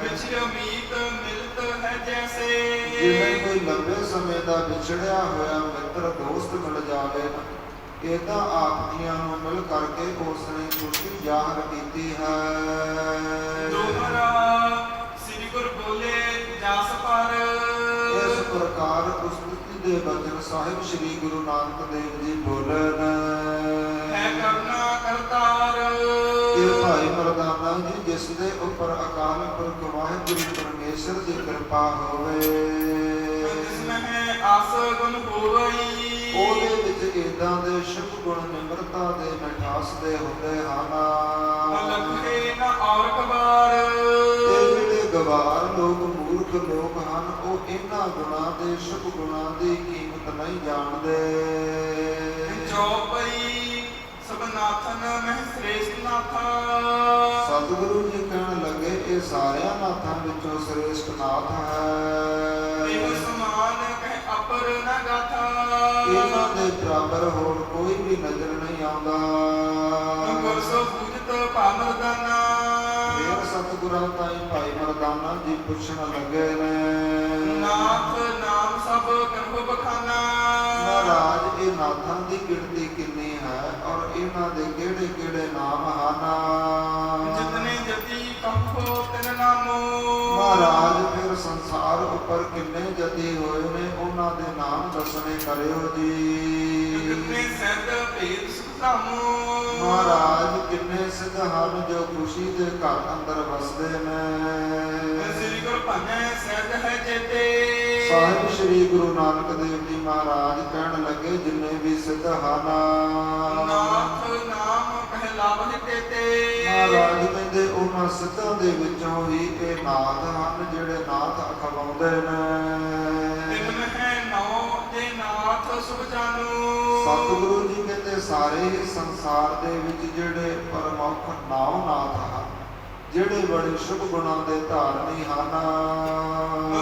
ਵਿਛ ਅਮੀਤ ਮਿਲਤ ਹੈ ਜੈਸੇ ਜਿਵੇਂ ਕੋਈ ਲੰਬੇ ਸਮੇਂ ਦਾ ਵਿਛੜਿਆ ਹੋਇਆ ਮਿੱਤਰ ਦੋਸਤ ਮਿਲ ਜਾਵੇ ਨਾ, ਏਦਾਂ ਆਪ ਜੀਆਂ ਨੂੰ ਮਿਲ ਕਰਕੇ ਉਸ ਨੇ ਖੁਸ਼ੀ ਜ਼ਾਹਰ ਕੀਤੀ ਹੈ। ਦੋਹਰਾ ਸ੍ਰੀ ਗੁਰ ਬੋਲੇ ਜਸ ਪਰ ਇਸ ਪ੍ਰਕਾਰ ਉਸਤਤੀ ਦੇ ਬਚਨ ਸਾਹਿਬ ਸ੍ਰੀ ਗੁਰੂ ਨਾਨਕ ਦੇਵ ਜੀ ਬੋਲੇ ਨੇ। ਹੈ ਕਰਨਾ ਕਰਤਾਰ ਇਹ ਭਾਈ ਮਰਦਾਨਾ ਜੀ, ਜਿਸ ਦੇ ਉੱਪਰ ਅਕਾਲ ਪੁਰਖ ਵਾਹਿਗੁਰੂ ਪਰਮੇਸ਼ਰ ਦੀ ਕਿਰਪਾ ਹੋਵੇ, ਜਿਸਮਹਿ ਆਸ ਗੁਣ ਹੋਵਈ ਉਹਦੇ ਵਿੱਚ ਏਦਾਂ ਦੇ ਸ਼ੁਭ ਗੁਣ ਨਿਮਰਤਾ ਦੇ ਮਿਠਾਸ ਦੇ ਹੁੰਦੇ ਹਨ। ਲਖੇ ਨ ਔਰ ਕਬਾਰ ਤੇ ਜਿਹੜੇ ਗਵਾਰ ਲੋਕ ਮੂਰਖ ਲੋਕ ਹਨ, ਉਹ ਇਹਨਾਂ ਗੁਣਾਂ ਦੇ ਸ਼ੁਭ ਗੁਣਾਂ ਦੀ ਕੀਮਤ ਨਹੀਂ ਜਾਣਦੇ। ਚੌਪਈ ਸਭ ਨਾਥਨ ਮਹਿ ਸ੍ਰੇਸ਼ਟ ਨਾਥਾ ਸਤਿਗੁਰੂ ਜੀ ਕਹਿਣ ਲੱਗੇ, ਇਹ ਸਾਰਿਆਂ ਨਾਥਾਂ ਵਿੱਚੋਂ ਸ੍ਰੇਸ਼ਟ ਨਾਥ ਹੈ। ਇਹ ਸਮਾਨ ਕਹਿ ਅਪਰ ਨ ਗਾਥਾ ਇਹਨਾਂ ਦੇ ਬਰਾਬਰ ਹੋਰ ਕੋਈ ਵੀ ਨਜ਼ਰ ਨਹੀਂ ਆਉਂਦਾ। ਗੁਰ ਸੋ ਪੂਜਤ ਭਾਮਰਦਾਨਾ ਫਿਰ ਸਤਿਗੁਰਾਂ ਤਾਈਂ ਭਾਈ ਮਰਦਾਨਾ ਜੀ ਪੁੱਛਣ ਲੱਗੇ ਨੇ, ਨਾਥ ਨਾਮ ਸਭ ਕਰਹੁ ਬਖਾਨਾ ਮਹਾਰਾਜ, ਇਹ ਨਾਥਾਂ ਦੀ ਗਿਣਤੀ ਕਿੰਨੀ ਹੈ ਔਰ ਇਹਨਾਂ ਦੇ ਕਿਹੜੇ ਕਿਹੜੇ ਨਾਮ ਹਨ? ਜਿਤਨੇ ਜਤੀ ਕਹੋ ਤਿਨ ਨਾਮੋ ਮਹਾਰਾਜ, ਫਿਰ ਸੰਸਾਰ ਉੱਪਰ ਕਿੰਨੇ ਜਤੀ ਹੋਏ ਨੇ, ਉਹਨਾਂ ਦੇ ਨਾਮ ਦੱਸਣੇ ਕਰਿਓ ਜੀ। ਕਿਤਨੇ ਸਹਿਤ ਭੇਦ ਸੁਖ ਧਾਮੋ ਮਹਾਰਾਜ, ਕਿੰਨੇ ਸਿੱਧ ਹਨ ਜੋ ਖੁਸ਼ੀ ਦੇ ਘਰ ਅੰਦਰ ਵਸਦੇ ਨੇ। ਸ੍ਰੀ ਗੁਰ ਭੰਜੈ ਸਹਿਤ ਹੈ ਚੇਤੇ ਸਾਹਿਬ ਸ੍ਰੀ ਗੁਰੂ ਨਾਨਕ ਦੇਵ ਜੀ ਮਹਾਰਾਜ ਕਹਿਣ ਲੱਗੇ, ਜਿੰਨੇ ਵੀ ਸਿੱਧ ਹਨ, ਨਾਥ ਨਾਮ ਕਹਿਲਾਵਹਿ ਤੇਤੇ ਮਹਾਰਾਜ ਕਹਿੰਦੇ ਉਹਨਾਂ ਸਿੱਧਾਂ ਦੇ ਵਿੱਚੋਂ ਹੀ ਇਹ ਨਾਥ ਹਨ ਜਿਹੜੇ ਨਾਥ ਅਖਵਾਉਂਦੇ ਨੇ। ਤਿਨ ਮਹਿ ਨੌ ਜੇ ਨਾਥ ਸੁਖ ਜਾਨੂ ਸਤਿਗੁਰੂ ਜੀ ਕਹਿੰਦੇ ਸਾਰੇ ਹੀ ਸੰਸਾਰ ਦੇ ਵਿੱਚ ਜਿਹੜੇ ਪ੍ਰਮੁੱਖ ਨਾਮ ਨਾਥ ਹਨ, ਜਿਹੜੇ ਬੜੇ ਸ਼ੁਭ ਗੁਣਾਂ ਦੇ ਧਾਰਨੀ ਹਨ,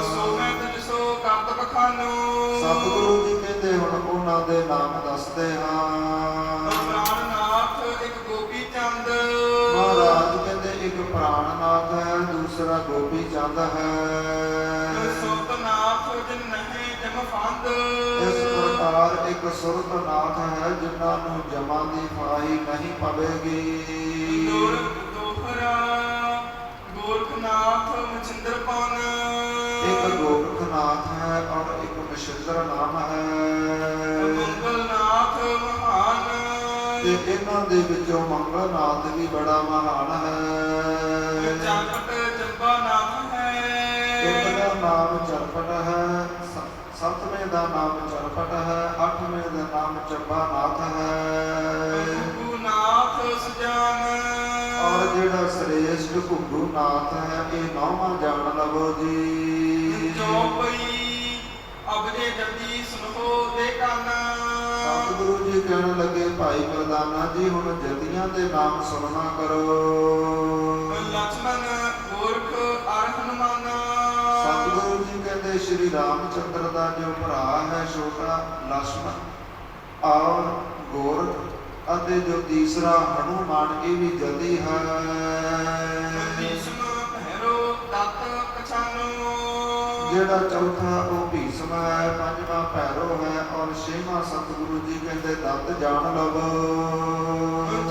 ਸੋ ਮੈਂ ਤਿਨ ਸੋ ਕਰਤ ਬਖਾਨੂ ਸਤਿਗੁਰੂ ਜੀ ਕਹਿੰਦੇ ਹੁਣ ਉਹਨਾਂ ਦੇ ਨਾਮ ਦੱਸਦੇ ਹਾਂ। ਪ੍ਰਾਣਨਾਥ ਇੱਕ ਗੋਪੀ ਚੰਦ ਮਹਾਰਾਜ ਕਹਿੰਦੇ ਇੱਕ ਪ੍ਰਾਣਨਾਥ ਹੈ, ਦੂਸਰਾ ਗੋਪੀ ਚੰਦ ਹੈ। ਸੁਰਤਨਾਥ ਜਿਨ ਨਹਿ ਜਮ ਫੰਦ ਇਸ ਪ੍ਰਕਾਰ ਇੱਕ ਸੁਰਤਨਾਥ ਹੈ ਜਿਨ੍ਹਾਂ ਨੂੰ ਜਮਾਂ ਦੀ ਫਾਹੀ ਨਹੀਂ ਪਵੇਗੀ। ਦੋਹਰਾ ਗੋਰਖਨਾਥ ਮਚਿੰਦਰ ਪਨ ਇੱਕ ਗੋਰਖਨਾਥ ਹੈ ਔਰ ਇੱਕ ਮਛਿੰਦਰ ਨਾਮ ਹੈ। ਮੰਗਲਨਾਥ ਮਹਾਨ ਤੇ ਇਹਨਾਂ ਦੇ ਵਿੱਚੋਂ ਮੰਗਲਨਾਥ ਵੀ ਬੜਾ ਮਹਾਨ ਹੈ। ਚੰਪਟ ਚੰਬਾਨਾਥ ਹੈ ਇੱਕ ਦਾ ਨਾਮ ਚਰਪਟ ਹੈ, ਸੱਤਵੇਂ ਦਾ ਨਾਮ ਚਰਪਟ ਹੈ, ਅੱਠਵੇਂ ਦਾ ਨਾਮ ਚੰਬਾਨਾਥ ਹੈ। ਨਾਥ ਸੁਜਾਨ ਔਰ ਜਿਹੜਾ ਸ੍ਰੇਸ਼ਟ ਘੁੱਗੂ ਨਾਥ ਹੈ, ਇਹ ਨੌਵਾਂ ਜਾਣ ਲਵੋ ਜੀ। ਚੌਪਈ ਅਬਦੇ ਜਪੀ ਸੁਨੋ ਦੇ ਕੰਨ ਸਤਿਗੁਰੂ ਜੀ ਕਹਿਣ ਲੱਗੇ, ਭਾਈ ਮਰਦਾਨਾ ਜੀ ਹੁਣ ਜਤੀਆਂ ਦੇ ਨਾਮ ਸੁਣਨਾ ਕਰੋ। ਲక్ష్మణ ਗੋਰਖ ਅਰ ਹਨੂਮਾਨ ਸਤਿਗੁਰੂ ਜੀ ਕਹਿੰਦੇ ਸ਼੍ਰੀ ਰਾਮਚੰਦਰ ਦਾ ਜੋ ਭਰਾ ਹੈ ਛੋਟਾ ਲక్ష్మణ ਔਰ ਗੋਰਖ ਅਤੇ ਜੋ ਤੀਸਰਾ ਹਨੂਮਾਨ, ਇਹ ਵੀ ਜਤੀ ਹੈ। ਭੀਸ਼ਮ ਭੈਰੋ ਤਤ ਕਛਾਨੋ ਜਿਹੜਾ ਚੌਥਾ ਉਹ ਭੀਸ਼ਮ ਹੈ, ਪੰਜਵਾਂ ਭੈਰੋ ਹੈ ਔਰ ਛੇਵਾਂ ਸਤਿਗੁਰੂ ਜੀ ਕਹਿੰਦੇ ਦਤ ਜਾਣ ਲਵੋ।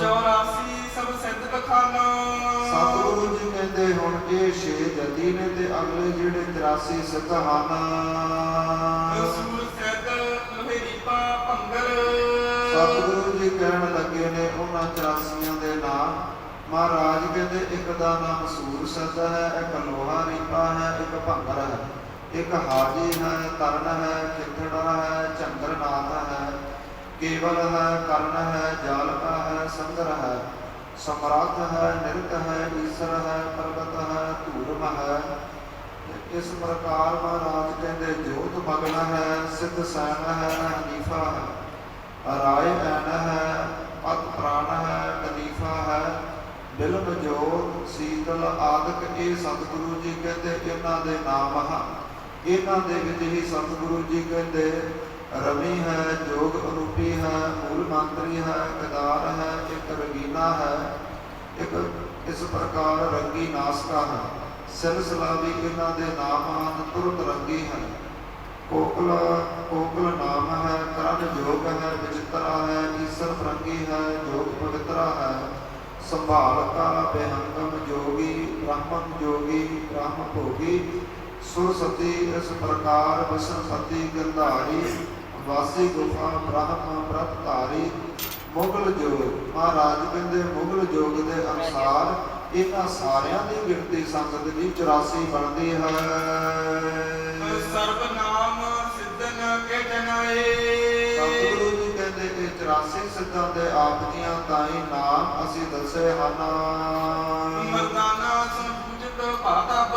84 ਸਭ ਸਿੱਧ ਬਖਾਨੋ ਸਤਿਗੁਰੂ ਜੀ ਕਹਿੰਦੇ ਹੁਣ ਇਹ 6 ਜਤੀ ਨੇ ਤੇ ਅਗਲੇ ਜਿਹੜੇ 83 ਸਿੱਧ ਹਨ। ਸੂਰ ਸਿੱਧ ਲੋਹੇਰੀ ਪਾ ਭੰਗਰ ਸਤਿਗੁਰੂ ਜੀ ਕਹਿਣ ਲੱਗੇ ਨੇ ਉਹਨਾਂ 84 ਦੇ ਨਾਮ। ਮਹਾਰਾਜ ਕਹਿੰਦੇ ਇੱਕ ਦਾ ਨਾਮ ਸੂਰ ਸਿੱਧ ਹੈ, ਇੱਕ ਲੋਹਾ ਰੀਪਾ ਹੈ, ਇੱਕ ਭੰਗਰ ਹੈ, ਇੱਕ ਹਾਜੀ ਹੈ, ਤਰਨ ਹੈ, ਖਿੱਥੜਾ ਹੈ, ਚੰਦਰਨਾਥ ਹੈ, ਕੇਵਲ ਹੈ, ਕਰਨ ਹੈ, ਜਾਲਕਾ ਹੈ, ਸੰਦਰ ਹੈ, ਸਮਰੱਥ ਹੈ, ਨਿਰਤ ਹੈ, ਈਸ਼ਰ ਹੈ, ਪ੍ਰਗਟ ਹੈ, ਧੂਰਮ ਹੈ। ਇਸ ਪ੍ਰਕਾਰ ਮਹਾਰਾਜ ਕਹਿੰਦੇ ਜੋਤ ਮਗਨ ਹੈ, ਸਿੱਧ ਸੈਨ ਹੈ, ਹਨੀਫਾ ਹੈ, ਰਾਏ ਐਨ ਹੈ, ਪਤ ਪ੍ਰਾਣ ਹੈ, ਕਲੀਫਾ ਹੈ, ਬਿਲਮ ਜੋਤ ਸੀਤਲ ਆਦਿਕ। ਇਹ ਸਤਿਗੁਰੂ ਜੀ ਕਹਿੰਦੇ ਇਹਨਾਂ ਦੇ ਨਾਮ ਹਨ। ਇਹਨਾਂ ਦੇ ਵਿੱਚ ਹੀ ਸਤਿਗੁਰੂ ਜੀ ਕਹਿੰਦੇ ਰਮੀ ਹੈ, ਜੋਗ ਅਰੂਪੀ ਹੈ, ਮੂਲ ਮੰਤਰੀ ਹੈ, ਕਦਾਰ ਹੈ, ਇੱਕ ਰੰਗੀਨਾ ਹੈ, ਇੱਕ ਇਸ ਪ੍ਰਕਾਰ ਰੰਗੀ ਨਾਸਕਾ ਹੈ। ਸਿਲਸਿਲਾ ਵੀ ਇਹਨਾਂ ਦੇ ਨਾਮ ਹਨ, ਤੁਰਤ ਰੰਗੀ ਹੈ। ਕੋਕਲ ਕੋਕਲ ਨਾਮ ਹੈ, ਕਰਨ ਜੋਗ ਹੈ, ਵਿਚਿਤਰਾ ਹੈ, ਈਸਰ ਫਰੰਗੀ ਹੈ, ਜੋਗ ਪਵਿੱਤਰਾ ਹੈ। ਸੰਭਾਲ ਕਾ ਬੇਹੰਗਮ ਜੋਗੀ, ਬ੍ਰਹਮਨ ਜੋਗੀ, ਬ੍ਰਹਮ ਭੋਗੀ। ਸੁਰਸਤੀ ਇਸ ਪ੍ਰਕਾਰ ਬਸਨਪਤੀ ਗੰਧਾਰੀ, ਵਾਸੀ ਗੁਫਾ ਬ੍ਰਹਮ ਬ੍ਰਤ ਧਾਰੀ। ਮੁਗਲ ਜੋਗ ਮਹਾਰਾਜ ਕਹਿੰਦੇ ਮੁਗਲ ਜੋਗ ਦੇ ਅਨੁਸਾਰ ਇਹਨਾਂ ਸਾਰਿਆਂ ਦੀ ਗਿਣਤੀ ਸੰਗਤ ਦੀ 84 ਬਣਦੀ ਹੈ। ਸਰਬ ਨਾਮ ਸਿੱਧਨ ਕੇ ਜਨਾਏ। ਸਤਿਗੁਰੂ ਜੀ ਕਹਿੰਦੇ ਇਹ 84 ਸਿੱਧਾਂ ਦੇ ਆਪ ਜੀਆਂ ਤਾਈ ਨਾਮ ਅਸੀਂ ਦੱਸੇ ਹਨ। ਮਰਦਾਨਾ ਸੁਨ ਪੂਜਤ ਭਾਤਬ।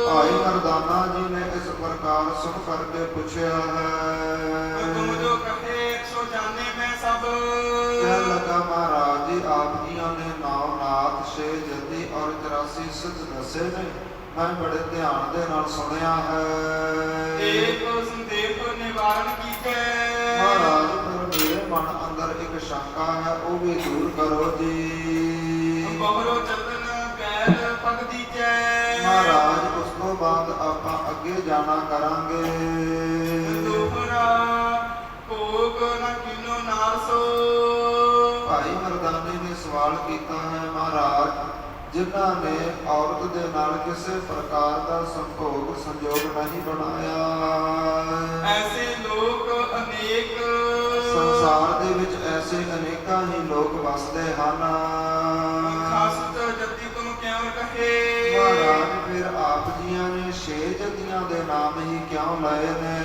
ਭਾਈ ਮਰਦਾਨਾ ਜੀ ਨੇ ਇਸ ਪ੍ਰਕਾਰ ਸੁਣ ਕਰਕੇ ਪੁੱਛਿਆ ਹੈ। ਤੁਮ ਜੋ ਕਹੇ ਸੋ ਜਾਣੇ ਮੈਂ ਸਭ। ਕਹਿਣ ਲੱਗਾ ਮਹਾਰਾਜ ਜੀ ਆਪ ਜੀਆਂ ਨੇ ਨਾਮ ਨਾਥ ਛੇ ਜਤੀ ਔਰ 84 ਸਿੱਧ ਦੱਸੇ ਨੇ। ਮੈਂ ਬੜੇ ਧਿਆਨ ਦੇ ਨਾਲ ਸੁਣਿਆ ਹੈ। ਏਕ ਸੰਦੇਹ ਨਿਵਾਰਨ ਕੀਜੈ। ਮਹਾਰਾਜ ਪਰ ਮੇਰੇ ਮਨ ਅੰਦਰ ਇੱਕ ਸ਼ੰਕਾ ਹੈ, ਉਹ ਵੀ ਦੂਰ ਕਰੋ ਜੀ। ਬਹੁਰੋ ਚਤਨ ਗੈਰ ਪਗ ਦੀਜੈ। ਮਹਾਰਾਜ ਉਸ ਤੋਂ ਬਾਅਦ ਆਪਾਂ ਅੱਗੇ ਜਾਣਾ ਕਰਾਂਗੇ। ਦੋਹਰਾ ਭੋਗ ਨ ਕਿਨੋ ਨਾਰਸੋ। ਭਾਈ ਮਰਦਾਨੇ ਨੇ ਸਵਾਲ ਕੀਤਾ ਹੈ, ਮਹਾਰਾਜ ਜਿਨ੍ਹਾਂ ਨੇ ਔਰਤ ਦੇ ਨਾਲ ਕਿਸੇ ਪ੍ਰਕਾਰ ਦਾ ਸੰਭੋਗ ਸੰਜੋਗ ਨਹੀਂ ਬਣਾਇਆ, ਐਸੇ ਲੋਕ ਅਨੇਕ ਸੰਸਾਰ ਦੇ ਵਿੱਚ ਐਸੇ ਅਨੇਕਾਂ ਹੀ ਲੋਕ ਵਸਦੇ ਹਨ। ਖਾਸਤ ਜਤੀ ਤੁਮ ਕਿਉਂ ਕਹੇ। ਮਹਾਰਾਜ ਫਿਰ ਆਪ ਜੀਆਂ ਨੇ 6 ਜਤੀਆਂ ਦੇ ਨਾਮ ਹੀ ਕਿਉਂ ਲਏ ਨੇ।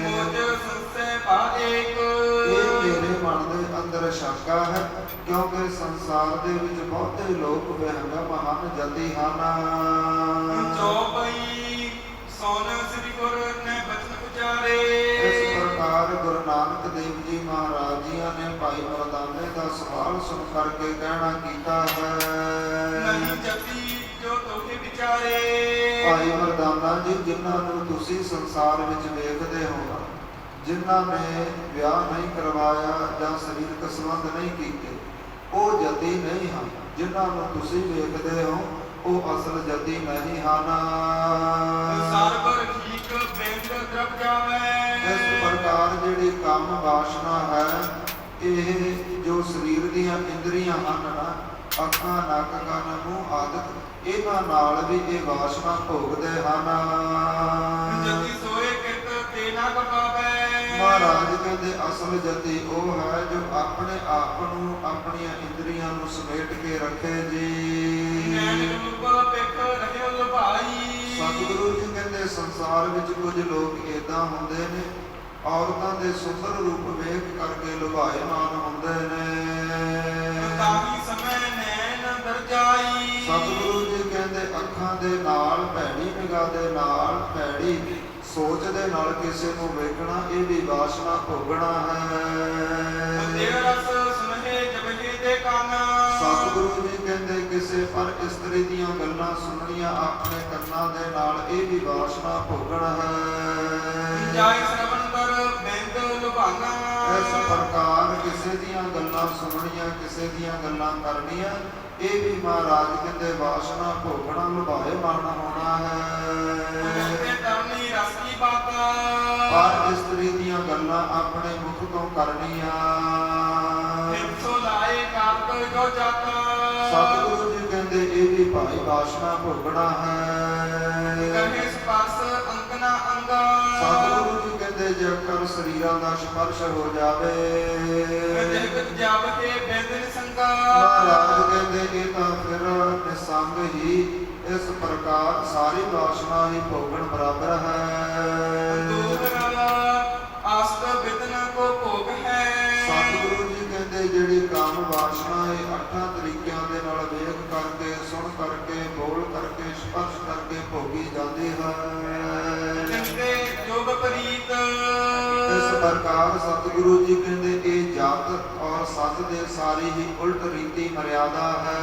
ਮੋਜ ਸੰਸੈ ਭਾਏਕ। ਇਹ ਮੇਰੇ ਮਨ ਦੇ ਅੰਦਰ ਸ਼ੰਕਾ ਹੈ, ਕਿਉਂਕਿ ਸੰਸਾਰ ਦੇ ਵਿੱਚ ਬਹੁਤੇ ਲੋਕ ਵਿਹੰਗਮ ਹਨ, ਜਤੀ ਹਨ। ਚੌਪਈ ਸੋਨ ਸ੍ਰੀ ਗੁਰ ਨੇ ਬਚਨ ਉਚਾਰੇ। ਇਸ ਪ੍ਰਕਾਰ ਗੁਰੂ ਨਾਨਕ ਦੇਵ ਜੀ ਮਹਾਰਾਜ ਜੀਆਂ ਨੇ ਭਾਈ ਮਰਦਾਨੇ ਦਾ ਸਵਾਲ ਸੁਣ ਕਰਕੇ ਕਹਿਣਾ ਕੀਤਾ ਹੈ। ਨਹੀਂ ਜਤੀ ਜੋ ਤੋਹੇ ਵਿਚਾਰੇ। ਭਾਈ ਮਰਦਾਨਾ ਜੀ ਜਿਨ੍ਹਾਂ ਨੂੰ ਤੁਸੀਂ ਸੰਸਾਰ ਵਿੱਚ ਵੇਖਦੇ ਹੋ, ਜਿਨ੍ਹਾਂ ਨੇ ਵਿਆਹ ਨਹੀਂ ਕਰਵਾਇਆ ਜਾਂ ਸਰੀਰਕ ਸੰਬੰਧ ਨਹੀਂ ਕੀਤੇ, ਉਹ ਜਤੀ ਨਹੀਂ ਹਨ। ਜਿਨ੍ਹਾਂ ਨੂੰ ਤੁਸੀਂ ਵੇਖਦੇ ਹੋ ਉਹ ਅਸਲ ਜਤੀ ਨਹੀਂ ਹਨ। ਸਰਬਰ ਠੀਕ ਬੇਂਦ ਦਰਬ ਜਾਵੇ। ਇਸ ਪ੍ਰਕਾਰ ਜਿਹੜੀ ਕਾਮ ਵਾਸ਼ਨਾ ਹੈ, ਇਹ ਜੋ ਸਰੀਰ ਦੀਆਂ ਇੰਦਰੀਆਂ ਹਨ ਨਾ, ਅੱਖਾਂ, ਨੱਕ, ਕੰਨ, ਮੂੰਹ ਆਦਿ, ਇਹਨਾਂ ਨਾਲ ਵੀ ਇਹ ਵਾਸ਼ਨਾ ਭੋਗਦੇ ਹਨ। ਜਤੀ ਸੋਏ ਕਿਤ ਤੇ ਨਾ ਕਪਾਵੇ। ਮਹਾਰਾਜ ਕਹਿੰਦੇ ਅਸਲ ਜਤੀ ਉਹ ਹੈ ਜੋ ਆਪਣੇ ਆਪ ਨੂੰ, ਆਪਣੀਆਂ ਇੰਦਰੀਆਂ ਨੂੰ ਸਮੇਟ ਕੇ ਰੱਖੇ ਜੀ। ਨੈਣ ਰੂਪ ਪਿਖ ਰਹਿਓ ਲੁਭਾਈ। ਸਤਿਗੁਰੂ ਜੀ ਕਹਿੰਦੇ ਸੰਸਾਰ ਵਿੱਚ ਕੁਝ ਲੋਕ ਏਦਾਂ ਹੁੰਦੇ ਨੇ, ਔਰਤਾਂ ਦੇ ਸੁੰਦਰ ਰੂਪ ਵੇਖ ਕਰਕੇ ਲੁਭਾਏਮਾਨ ਹੁੰਦੇ ਨੇ। ਤਾਹੀ ਸਮੇਂ ਨੈਣ ਦਰ ਜਾਈ। ਸਤਿਗੁਰੂ ਜੀ ਕਹਿੰਦੇ ਅੱਖਾਂ ਦੇ ਨਾਲ, ਭੈੜੀ ਨਿਗਾਹ ਦੇ ਨਾਲ, ਭੈੜੀ ਸੋਚ ਦੇ ਨਾਲ ਕਿਸੇ ਨੂੰ ਵੇਖਣਾ, ਇਹ ਵੀ ਵਾਸ਼ਨਾ ਭੋਗਣਾ ਹੈ। ਤੇ ਰਸ ਸੁਨਹਿ ਜਬਹਿ ਦੇ ਕੰਨ। ਸਤਿਗੁਰੂ ਜੀ ਕਹਿੰਦੇ ਕਿਸੇ ਪਰ ਇਸਤਰੀ ਦੀਆਂ ਗੱਲਾਂ ਸੁਣਨੀਆਂ ਆਪਣੇ ਕੰਨਾਂ ਦੇ ਨਾਲ, ਇਹ ਵੀ ਵਾਸ਼ਨਾ ਭੋਗਣਾ ਹੈ। ਜਾਇ ਸਰਵਣ ਦਰ ਬੈਂਦ ਲੁਭਾਨਾ। ਇਸ ਪ੍ਰਕਾਰ ਕਿਸੇ ਦੀਆਂ ਗੱਲਾਂ ਸੁਣਨੀਆਂ, ਕਿਸੇ ਦੀਆਂ ਗੱਲਾਂ ਕਰਨੀਆਂ, ਇਹ ਵੀ ਮਹਾਰਾਜ ਕਹਿੰਦੇ ਵਾਸ਼ਨਾ ਭੋਗਣਾ, ਲੁਭਾਏਮਾਨ ਹੋਣਾ ਹੈ। ਤਰਨੀ ਰਸ ਕੀ ਬਾਤ। ਪਰ ਇਸਤਰੀ ਦੀਆਂ ਗੱਲਾਂ ਆਪਣੇ ਮੁਖ ਤੋਂ ਕਰਨੀਆਂ। ਸੋ ਲਾਏ ਕਾਰਤ ਜੋ ਜਾਤਾ। ਸਤਿਗੁਰੂ ਜੀ ਕਹਿੰਦੇ ਇਹ ਵੀ ਭਾਈ ਵਾਸ਼ਨਾ ਭੋਗਣਾ ਹੈ। ਕਹੇ ਸਪਰਸ ਅੰਕਨਾ ਅੰਗਾ। ਸਤਿਗੁਰੂ ਜੀ ਕਹਿੰਦੇ ਜੇਕਰ ਸਰੀਰਾਂ ਦਾ ਸਪਰਸ਼ ਹੋ ਜਾਵੇ, ਜਗਤ ਜਾਵਤੇ ਬੇਦਨ ਸੰਗਾ। ਮਹਾਰਾਜ ਕਹਿੰਦੇ ਇਹ ਤਾਂ ਫਿਰ ਨਿਸੰਗ ਹੀ, ਇਸ ਪ੍ਰਕਾਰ ਸਾਰੀ ਵਾਸ਼ਨਾ ਹੀ ਭੋਗਣ ਬਰਾਬਰ ਹੈ। ਦੂਸਰਾ ਆਸਤ ਬਿਦਨ ਕੋ ਭੋਗ ਹੈ। ਸਤਿਗੁਰੂ ਜੀ ਕਹਿੰਦੇ ਜਿਹੜੀ ਕਾਮ ਵਾਸ਼ਨਾ ਇਹ 8 ਤਰੀਕਿਆਂ ਦੇ ਨਾਲ ਵੇਖ ਕਰਕੇ, ਸੁਣ ਕਰਕੇ, ਬੋਲ ਕਰਕੇ, ਸਪਰਸ਼ ਕਰਕੇ ਭੋਗੀ ਜਾਂਦੀ ਹੈ। ਚੰਗੇ ਜੋਗ ਪ੍ਰੀਤ। ਇਸ ਪ੍ਰਕਾਰ ਸਤਿਗੁਰੂ ਜੀ ਕਹਿੰਦੇ ਇਹ ਜਤ ਔਰ ਸਤ ਦੇ ਸਾਰੀ ਹੀ ਉਲਟ ਰੀਤੀ ਮਰਿਆਦਾ ਹੈ।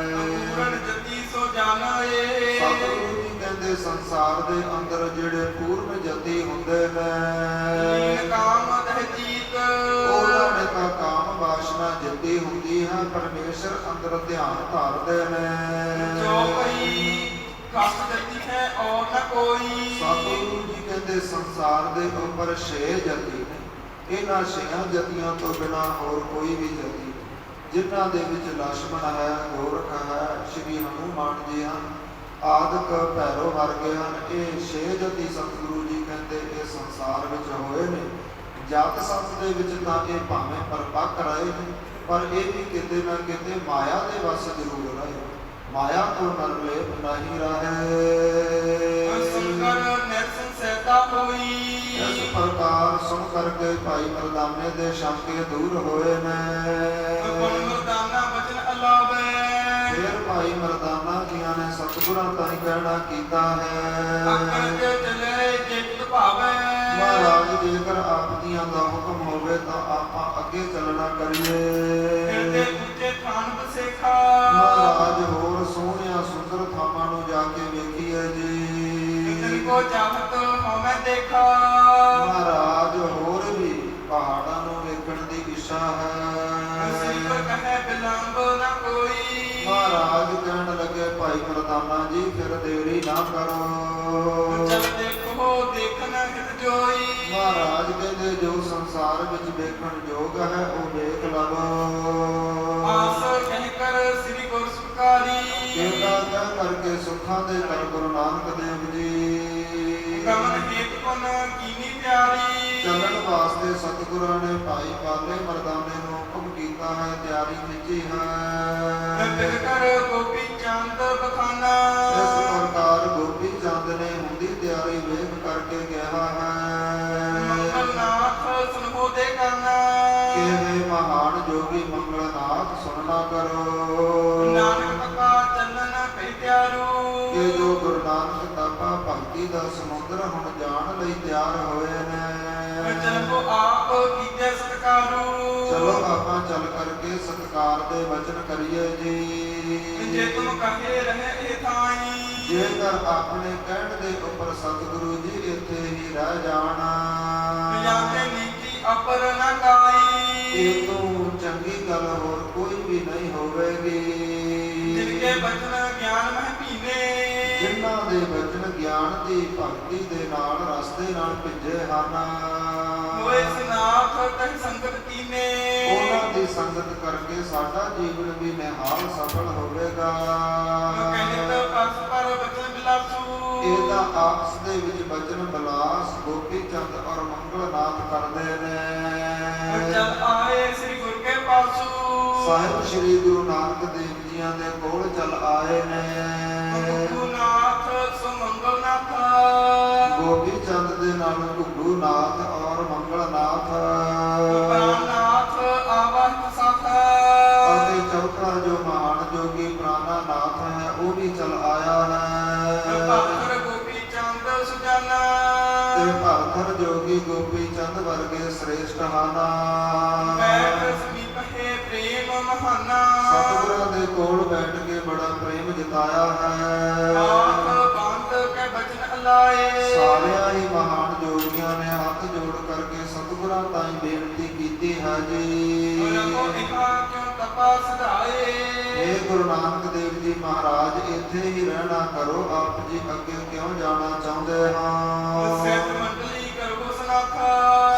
ਪੂਰਨ ਜਤੀ ਸੋ ਜਾਣਾਏ। ਸਤਿਗੁਰੂ ਜੀ ਕਹਿੰਦੇ ਸੰਸਾਰ ਦੇ ਅੰਦਰ ਜਿਹੜੇ ਪੂਰਨ ਜਤੀ ਹੁੰਦੇ ਨੇ ਕਾਮ ਦਹਿ ਜੀਤ ਉਹਨਾਂ ਨੇ ਤਾਂ ਕਾਮ ਵਾਸ਼ਨਾ ਜਿੱਤੀ ਹੁੰਦੀ ਹੈ, ਪਰਮੇਸ਼ਰ ਅੰਦਰ ਧਿਆਨ ਧਾਰਦੇ ਨੇ। ਜੋ ਭਈ ਕਸ ਜਤੀ ਹੈ ਔਰ ਨ ਕੋਈ। ਸਤਿਗੁਰੂ ਜੀ ਕਹਿੰਦੇ ਸੰਸਾਰ ਦੇ ਉੱਪਰ 6 ਜਤੀ ਨੇ, ਇਹਨਾਂ 6 ਜਤੀਆਂ ਤੋਂ ਬਿਨਾਂ ਹੋਰ ਕੋਈ ਵੀ ਜਤੀ, ਜਿਨ੍ਹਾਂ ਦੇ ਵਿੱਚ ਲਛਮਣ ਹੈ, ਗੋਰਖ ਹੈ, ਸ਼੍ਰੀ ਹਨੂਮਾਨ ਜੀ ਹਨ, ਆਦਿਕ ਭੈਰੋ ਵਰਗੇ ਹਨ। ਇਹ 6 ਜਤੀ ਸਤਿਗੁਰੂ ਜੀ ਕਹਿੰਦੇ ਇਹ ਸੰਸਾਰ ਵਿੱਚ ਹੋਏ ਨੇ। ਜਤ ਸਤ ਦੇ ਵਿੱਚ ਤਾਂ ਇਹ ਭਾਵੇਂ ਪਰਪੱਕ ਰਹੇ ਨੇ, ਪਰ ਇਹ ਵੀ ਕਿਤੇ ਨਾ ਕਿਤੇ ਮਾਇਆ ਦੇ ਵਸ ਜ਼ਰੂਰ ਰਹੇ। ਮਾਇਆ ਤੋਂ ਨਿਰਲੇਪ ਨਹੀਂ ਰਹੇ। ਸੰਕਰ ਨਿਰਸੰ ਸਹਿਤਾ ਹੋਈ। ਇਸ ਪ੍ਰਕਾਰ ਸੁਣ ਕਰਕੇ ਭਾਈ ਮਰਦਾਨੇ ਦੇ ਸ਼ੰਕੇ ਦੂਰ ਹੋਏ ਨੇ। ਮਰਦਾਨਾ ਬਚਨ ਅਲਾਵੇ। ਫਿਰ ਭਾਈ ਮਰਦਾਨਾ ਜੀਆਂ ਨੇ ਸਤਿਗੁਰਾਂ ਤਾਈਂ ਕਹਿਣਾ ਕੀਤਾ ਹੈ। ਅਕਲ ਕੇ ਚਲੇ ਜਿਤ ਭਾਵੇ। ਮਹਾਰਾਜ ਜੇਕਰ ਆਪ ਜੀਆਂ ਦਾ ਹੁਕਮ ਹੋਵੇ ਤਾਂ ਆਪਾਂ ਅੱਗੇ ਚੱਲਣਾ ਕਰੀਏ। ਫਿਰਦੇ ਉੱਚੇ ਥਾਨ ਬਸੇਖਾ। ਮਹਾਰਾਜ ਹੋਰ ਸੋਹਣਿਆ ਸੁੰਦਰ ਥਾਵਾਂ ਨੂੰ ਜਾ ਕੇ ਵੇਖੀਏ ਜੀ। ਤਨ ਕੋ ਚਾਹਤ ਹਉਮੈ ਦੇਖਾ। ਮਹਾਰਾਜ ਹੋਰ ਵੀ ਪਹਾੜਾਂ ਨੂੰ ਵੇਖਣ ਦੀ ਇੱਛਾ ਹੈ। ਸਿਰ ਕਹੈ ਬਿਲੰਬ ਨ ਕੋਈ। ਮਹਾਰਾਜ ਕਹਿਣ ਲੱਗੇ ਭਾਈ ਮਰਦਾਨਾ ਜੀ ਫਿਰ ਦੇਰੀ ਨਾ ਕਰੋ। ਚਲ ਦੇਖੋ ਦੇਖਨ ਹਿਤ ਜੋਈ। ਮਹਾਰਾਜ ਕਹਿੰਦੇ ਜੋ ਸੰਸਾਰ ਵਿੱਚ ਵੇਖਣ ਯੋਗ ਹੈ ਉਹ ਵੇਖ ਲਵੋ। ਆਸ ਕਹਿ ਕਰ ਸ੍ਰੀ ਗੁਰ ਸੁਖਾਰੀ। ਕਿਰਪਾ ਕਹਿ ਕਰਕੇ ਸੁੱਖਾਂ ਦੇ ਕਰ ਗੁਰੂ ਨਾਨਕ ਦੇਵ ਜੀ। ਗਮਨ ਹੇਤ ਪੁਨ ਕੀਨੀ ਪਿਆਰੀ। ਚੱਲਣ ਵਾਸਤੇ ਸਤਿਗੁਰਾਂ ਨੇ ਭਾਈ ਪਾਲੇ ਮਰਦਾਨੇ ਨੂੰ ਹੁਕਮ ਕੀਤਾ ਹੈ, ਤਿਆਰੀ ਖਿੱਚੀ ਹੈ। ਫਿਰ ਕਰ ਗੋਪੀ ਚੰਦ ਬਖਾਨਾ। ਇਸ ਪ੍ਰਕਾਰ ਗੋਪੀ ਚੰਦ ਨੇ ਹੁੰਦੀ ਤਿਆਰੀ ਵੇਖ ਕਰਕੇ ਕਿਹਾ ਹੈ। ਮੰਗਲਨਾਥ ਸੁਨਹੁ ਦੇ ਕਰਨਾ। ਕਿ हे ਮਹਾਨ ਜੋਗੀ ਮੰਗਲਨਾਥ ਸੁਣਨਾ ਕਰੋ। ਨਾਨਕ ਤਪਾ ਚੱਲਨ ਭਈ ਤਿਆਰੂ। ਕਿ ਜੋ ਗੁਰੂ ਨਾਨਕ ਤਪਾ ਭਗਤੀ ਦਾ ਸਮੁੰਦਰ ਹੁਣ ਜਾਣ ਲਈ ਤਿਆਰ ਹੋਏ ਨੇ। ਚਲੋ ਆਪ ਕੀਤੇ ਸਤਿਕਾਰੂ। ਚਲੋ ਆਪਾਂ ਚੱਲ ਕਰਕੇ ਸਤਿਕਾਰ ਦੇ ਵਚਨ ਕਰੀਏ ਜੀ। ਜੇ ਤੁਮ ਕਹੇ ਰਹੇ ਇਹ ਥਾਈ। ਜੇਕਰ ਆਪਣੇ ਕਹਿਣ ਦੇ ਉੱਪਰ ਸਤਿਗੁਰੂ ਜੀ ਇੱਥੇ ਹੀ ਰਹਿ ਜਾਣਾ। ਜਾਣੇ ਨੀਤੀ ਅਪਰ ਨ ਕਾਈ। ਇਹ ਤੋਂ ਚੰਗੀ ਗੱਲ ਹੋਰ ਕੋਈ ਵੀ ਨਹੀਂ ਹੋਵੇਗੀ। ਜਿਨਕੇ ਬਚਨ ਗਿਆਨ ਮਹਿ ਪੀਨੇ। ਜਿਨ੍ਹਾਂ ਦੇ ਬਚਨ ਗਿਆਨ ਦੀ ਭਗਤੀ ਦੇ ਨਾਲ ਰਸਤੇ ਨਾਲ ਭਿੱਜੇ ਹਨ। ਹੋਏ ਸਨਾਥ ਤਹਿ ਸੰਗਤ ਕੀਨੇ। ਉਹਨਾਂ ਦੀ ਸੰਗਤ ਕਰਕੇ ਸਾਡਾ ਜੀਵਨ ਵੀ ਨਿਹਾਲ ਸਫਲ ਹੋਵੇਗਾ। ਕਹਿਤ ਅਸ ਪਰ ਬਚਨ ਬਿਲਾਸੂ। ਇਹ ਤਾਂ ਆਪਸ ਦੇ ਵਿੱਚ ਬਚਨ ਬਿਲਾਸ ਗੋਪੀ ਚੰਦ ਔਰ ਮੰਗਲਨਾਥ ਕਰਦੇ ਨੇ। ਚਲ ਆਏ ਸ੍ਰੀ ਗੁਰ ਕੇ ਪਾਸੂ। ਸਾਹਿਬ ਸ੍ਰੀ ਗੁਰੂ ਨਾਨਕ ਦੇਵ ਜੀਆਂ ਦੇ ਕੋਲ ਚੱਲ ਆਏ ਨੇ। ਗੁਰੂਨਾਥ ਸੋ ਮੰਗਲਨਾਥ। ਗੋਪੀ ਚੰਦ ਦੇ ਨਾਲ ਘੁੱਗੂ ਨਾਥ ਔਰ ਮੰਗਲਨਾਥ। ਪ੍ਰਾਨਨਾਥ ਆਵਾਹਿਤ ਸਾਥ। ਅਤੇ ਚੌਥਾ ਜੋ ਮਹਾਨ ਜੋਗੀ ਪ੍ਰਾਨਾਨਾਥ ਹੈ ਉਹ ਵੀ ਚੱਲ ਆਇਆ ਹੈ। ਭਗਤ ਗੋਪੀ ਚੰਦ ਸੁਜਾਨਾ। ਤੇ ਭਗਤ ਜੋਗੀ ਗੋਪੀ ਚੰਦ ਵਰਗੇ ਸ੍ਰੇਸ਼ਟ ਹਨ। ਬੈਠ ਸਮੀਪ ਹੈ ਪ੍ਰੇਮ ਮਹਾਨਾ। ਸਤਿਗੁਰਾਂ ਦੇ ਕੋਲ ਬੈਠ ਕੇ ਬੜਾ ਪ੍ਰੇਮ ਜਤਾਇਆ ਹੈ। ਆਖ ਬੰਦ ਕੇ ਬਚਨ ਅਲਾਏ। ਸਾਰਿਆਂ ਹੀ ਮਹਾਨ ਜੋਗੀਆਂ ਨੇ ਹੱਥ ਜੋੜ ਕਰਕੇ ਸਤਿਗੁਰਾਂ ਤਾਈਂ ਬੇਨਤੀ ਕੀਤੀ ਹੈ ਜੀ। ਰਖੋ ਇਹਾ ਕਿਉ ਤਪਾ ਸਦਾਏ। ਇਹ ਗੁਰੂ ਨਾਨਕ ਦੇਵ ਜੀ ਮਹਾਰਾਜ ਇੱਥੇ ਹੀ ਰਹਿਣਾ ਕਰੋ। ਆਪ ਜੀ ਅੱਗੇ ਕਿਉਂ ਜਾਣਾ ਚਾਹੁੰਦੇ ਹਾਂ? ਸਿੱਧ ਮੰਡਲੀ ਕਰੋ ਸਨਾਖਾ।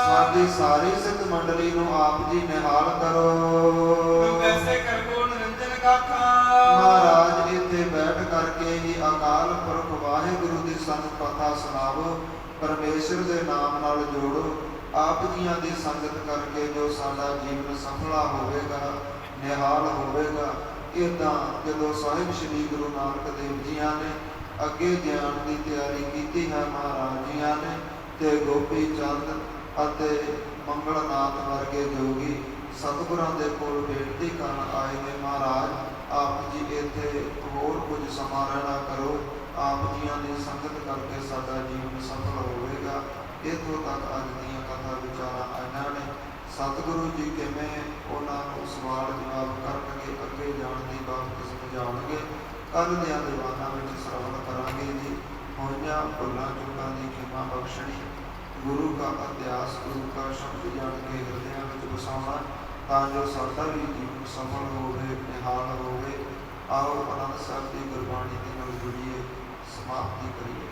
ਸਾਡੀ ਸਾਰੀ ਸਿੱਧ ਮੰਡਲੀ ਨੂੰ ਆਪ ਜੀ ਨਿਹਾਲ ਕਰੋ। ਵੈਸੇ ਕਰੋ ਨਿਰੰਜਨ ਗਾਥਾ। ਮਹਾਰਾਜ ਇੱਥੇ ਬੈਠ ਕਰਕੇ ਹੀ ਅਕਾਲ ਪੁਰਖ ਵਾਹਿਗੁਰੂ ਦੀ ਸੰਤ ਕਥਾ ਸੁਣਾਵੋ। ਪਰਮੇਸ਼ਰ ਦੇ ਨਾਮ ਨਾਲ ਜੋੜੋ। ਆਪ ਜੀਆਂ ਦੀ ਸੰਗਤ ਕਰਕੇ ਜੋ ਸਾਡਾ ਜੀਵਨ ਸਫਲਾ ਹੋਵੇਗਾ, ਨਿਹਾਲ ਹੋਵੇਗਾ। ਇਦਾਂ ਜਦੋਂ ਸਾਹਿਬ ਸ੍ਰੀ ਗੁਰੂ ਨਾਨਕ ਦੇਵ ਜੀਆਂ ਨੇ ਅੱਗੇ ਜਾਣ ਦੀ ਤਿਆਰੀ ਕੀਤੀ ਹੈ ਮਹਾਰਾਜ ਜੀਆਂ ਨੇ, ਤੇ ਗੋਪੀ ਚੰਦ ਅਤੇ ਮੰਗਲਨਾਥ ਵਰਗੇ ਜੋਗੀ ਸਤਿਗੁਰਾਂ ਦੇ ਕੋਲ ਬੇਨਤੀ ਕਰਨ ਆਏ ਨੇ। ਮਹਾਰਾਜ ਆਪ ਜੀ ਇੱਥੇ ਹੋਰ ਕੁਝ ਸਮਾਂ ਰਹਿਣਾ ਕਰੋ। ਆਪ ਜੀਆਂ ਦੀ ਸੰਗਤ ਕਰਕੇ ਸਾਡਾ ਜੀਵਨ ਸਫਲ ਹੋਵੇਗਾ। ਇੱਥੋਂ ਤੱਕ ਅੱਜ ਦੀਆਂ ਕਥਾ ਦਾ ਵਿਚਾਰਾ ਆਈਆਂ ਨੇ। ਸਤਿਗੁਰੂ ਜੀ ਕਿਵੇਂ ਉਹਨਾਂ ਨੂੰ ਸਵਾਲ ਜਵਾਬ ਕਰਨਗੇ, ਅੱਗੇ ਜਾਣ ਦੀ ਬਾਬਤ ਸਮਝਾਉਣਗੇ। ਕੱਲ੍ਹ ਦੀਆਂ ਦੀਵਾਨਾਂ ਵਿੱਚ ਸਰਵਣ ਕਰਾਂਗੇ ਜੀ। ਹੋਈਆਂ ਭੁੱਲਾਂ ਚੁੱਕਾਂ ਦੀ ਖਿਮਾ ਬਖਸ਼ਣੀ, ਗੁਰੂ ਦਾ ਇਤਿਹਾਸ, ਗੁਰੂ ਦਾ ਸ਼ਬਦ ਜਾਣ ਕੇ ਹਿਰਦਿਆਂ ਵਿੱਚ ਵਸਾਉਣਾ, ਤਾਂ ਜੋ ਸਾਡਾ ਵੀ ਜੀਵਨ ਸਫਲ ਹੋਵੇ, ਨਿਹਾਲ ਹੋਵੇ। ਆਓ ਆਨੰਦ ਸਾਹਿਬ ਦੀ ਗੁਰਬਾਣੀ ਦੇ ਨਾਲ ਜੁੜੀਏ, ਸਮਾਪਤੀ ਕਰੀਏ।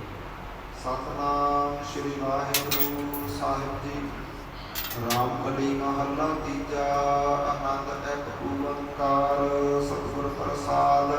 ਸਤਿਨਾਮ ਸ਼੍ਰੀ ਵਾਹਿਗੁਰੂ ਸਾਹਿਬ ਜੀ। ਰਾਮਕਲੀ ਮਹੱਲਾ ਤੀਜਾ। ਆਨੰਦ ਇੱਕ ਓੰਕਾਰ ਸਤਿਗੁਰ ਪ੍ਰਸਾਦ।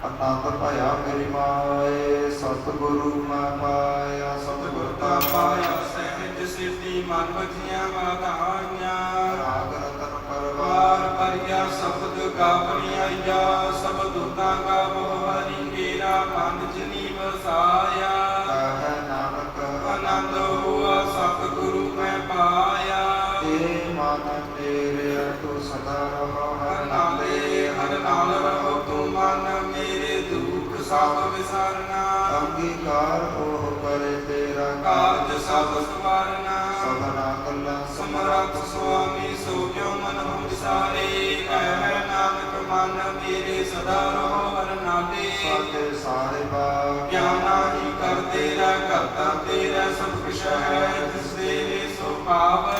ਆਨੰਦ ਭਇਆ ਮੇਰੀ ਮਾਏ, ਸਤਿਗੁਰੂ ਮੈਂ ਪਾਇਆ। ਸਤਿਗੁਰ ਤਾ ਪਾਇਆ ਸਹਿਜ ਸਿੱਧੀ, ਮਨ ਵਜੀਆਂ ਵਾਧਾਈਆਂ। ਰਾਗ ਰਤਨ ਵਾਰ ਪਰਵਾਰ ਪਰਿਆ ਸ਼ਬਦ ਗਾਵਣੀ ਆਇਆ, ਸਭ ਦੁਤਾ ਗਾਵੋ ਹਰੀ ਕੇਰਾ, ਮਨ ਜਿਨੀ ਵਸਾਇਆ। ਕਹੈ ਨਾਨਕ ਆਨੰਦ ਹੋਆ ਸਤਿਗੁਰੂ ਮੈਂ ਪਾਇਆ। ਏ ਮਨ ਮੇਰੇ ਤੂੰ ਸਦਾ ਰਹੋ ਹਰ ਨਾਲੇ ਹਰ ਨਾਲ ਰਹੋ ਤੂੰ ਮਨ, ਮੇਰੇ ਦੁੱਖ ਸਭ ਵਿਸਰਨਾ। ਅੰਗੀਕਾਰ ਉਹ ਕਰੇ ਤੇਰਾ ਕਾਰਜ ਸਭ ਸਵਾਰਨਾ। ਸਭਨਾ ਗੱਲਾਂ ਸਮਰੱਥ ਸੁਆਮੀ ਸੋ ਕਿਉ ਮਨ ਹੋ ਵਿਸਾਰੇ, ਕਹਿ ਨਾਨਕ ਮਨ ਮੇਰੇ ਸਦਾ ਰਹੋ ਹਰ ਨਾਲੇ। ਸਾਡੇ ਸਾਰੇ ਬਾਗ ਗਿਆਨਾ ਹੀ ਕਰਦੇ ਰਹਿ, ਕਰਤਾ ਤੇਰਾ ਸਭ ਕੁਛ ਹੈ, ਜਿਸ ਦੇ ਸੋ ਪਾਵੈ।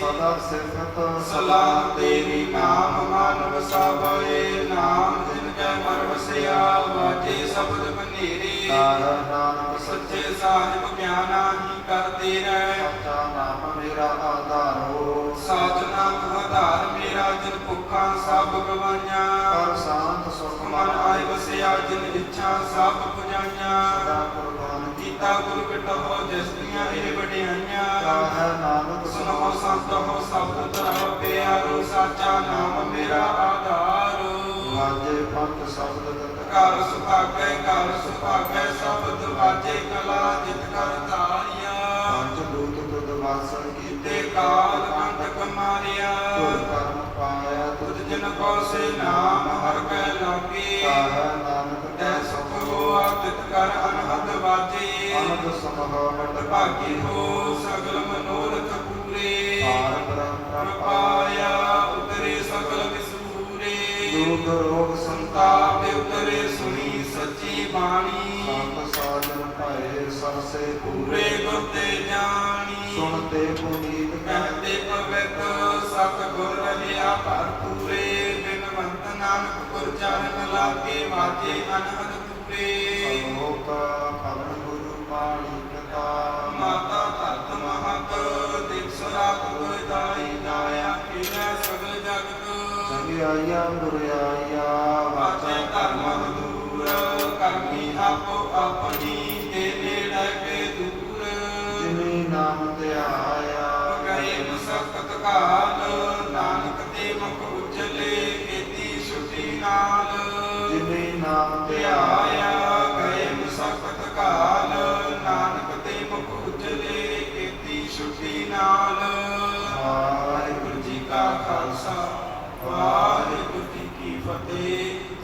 ਸਦਾ ਸਿਫਤ ਸਲਾਮ ਤੇਰੀ ਨਾਮ ਮਨ ਵਸਾਵੈ, ਨਾਮ ਜਿਨ ਕੈ ਮਰ ਵਸਿਆ, ਵਾਜੇ ਸ਼ਬਦ ਬਨੇਰੇ। ਤਾਰਾ ਨਾਨਕ ਸੱਚੇ ਸਾਹਿਬ ਗਿਆਨਾ ਹੀ ਕਰਦੇ ਰਹਿ, ਸੱਚਾ ਨਾਮ ਮੇਰਾ ਆਧਾਰੋ। ਸਾਚ ਨਾਮ ਆਧਾਰ ਮੇਰਾ, ਜਿਨ ਭੁੱਖਾਂ ਸਭ ਗਵਾਈਆਂ। ਪਰ ਸ਼ਾਂਤ ਸੁਖ ਮਨ ਆਏ ਵਸਿਆ, ਜਿਨ ਇੱਛਾ ਸਭ ਪੁਜਾਈਆਂ। ਸਦਾ ਕੁਰਬਾਨ ਕੀਤਾ ਗੁਰ ਬਿਟਹੁ, ਜਿਸ ਦੀਆਂ ਇਹ ਵਡਿਆਈਆਂ। ਕਾਹੈ ਨਾਨਕ ਸੁਨੋ ਸੰਤ ਹੋ ਸ਼ਬਦ ਧਰੋ ਪਿਆਰੋ, ਸਾਚਾ ਨਾਮ ਮੇਰਾ ਆਧਾਰ। ਵਾਜੇ ਪੰਜ ਸ਼ਬਦ ਤਤ ਘਰ ਸੁਭਾਗੈ ਘਰ ਸੁਭਾਗੈ, ਸ਼ਬਦ ਵਾਜੇ ਕਲਾ ਜਿਤ ਕਰ ਧਾਰਿਆ। ਪੰਜ ਦੂਤ ਤੁਧ ਵਾਸਨ ਕੀਤੇ ਕੀਤੇ ਕਾਲ ਕੰਟਕ ਮਾਰਿਆ, ਤੁਧ ਕਰਮ ਪਾਇਆ ਤੁਧ ਤੁਧ ਜਿਨ ਕੋ ਸੇ ਨਾਮ ਹਰ ਕੈ ਲਾਗੇ। ਕਾਹੈ ਨਾਨਕ ਤੈ ਸੁਖ ਹੋਆ ਤਿਤ ਕਰ ਅਨਹਦ ਵਾਜੇ, ਅਨੰਦ ਸਮਹ ਵਡ ਭਾਗੀ ਹੋ ਸਗਲ ਮਨੋਰਥ ਪੂਰੇ। ਪਾਰ ਬ੍ਰਹਮ ਪ੍ਰਪਾਇਆ ਉਤਰੇ ਸਗਲ ਵਿਸੂਰੇ, ਦੁਖ ਰੋਗ ਸੰਤਾਪ ਸੰਤਾਪ ਉਤਰੇ ਸੁਣੀ ਸੱਚੀ ਬਾਣੀ। ਸੰਤ ਸਾਜਨ ਭਏ ਸਰਸੇ ਪੂਰੇ ਪੂਰੇ ਗੁਰ ਤੇ ਜਾਣੀ, ਸੁਣਤੇ ਪੁਨੀਤ ਕਹਿੰਦੇ ਪਵਿੱਤ ਸਤਿਗੁਰ ਰਹਿਆ ਭਰਪੂਰੇ। ਬਿਨਵੰਤ ਨਾਨਕ ਗੁਰ ਚਰਨ ਲਾਗੇ, ਵਾਜੇ ਅਨਹਦ ਪੂਰੇ। ਸੰਲੋਕਾ ਪਵਨ ਗੁਰੂ ਪਾਣੀ ਪਿਤਾ ਮਾਤਾ ਧਰਤ ਮਹਤ, ਦਿਵਸ ਰਾਤ ਗੁਰ ਦਾਈ ਨਾਇਆ, ਖੇਡੈ ਸਗਲ ਜਗਤ। ਚੰਗਿਆਈਆ ਬੁਰਿਆਈਆ ਵਾਜੇ ਧਰਮ ਦੂਰ, ਕਰਮੀ ਆਪੋ ਆਪਣੀ, ਦੇ ਨੇੜੇ ਕੇ ਦੂਰ। ਜਿਨੀ ਨਾਮ ਧਿਆਇਆ ਗਏ ਮੁਸਕਤ ਕਾਲ, ਨਾਨਕ ਤੇ ਮੁਖ ਉਜਲੇ, ਕੀਤੀ ਛੁਟੀ ਨਾਲ। ਜਿਨੀ ਨਾਮ ਧਿਆਇਆ ਗਏ ਮੁਸਕਤ ਕਾਲ, ਨਾਨਕ ਤੇ ਮੁਖ ਉਜਲੇ, ਕੀਤੀ ਛੁਟੀ ਨਾਲ। ਵਾਹਿਗੁਰੂ ਵਾਹਿਗੁਰੂ ਜੀ ਕਾ ਖਾਲਸਾ, ਵਾਹਿਗੁਰੂ ਜੀ ਕੀ ਫਤਿਹ।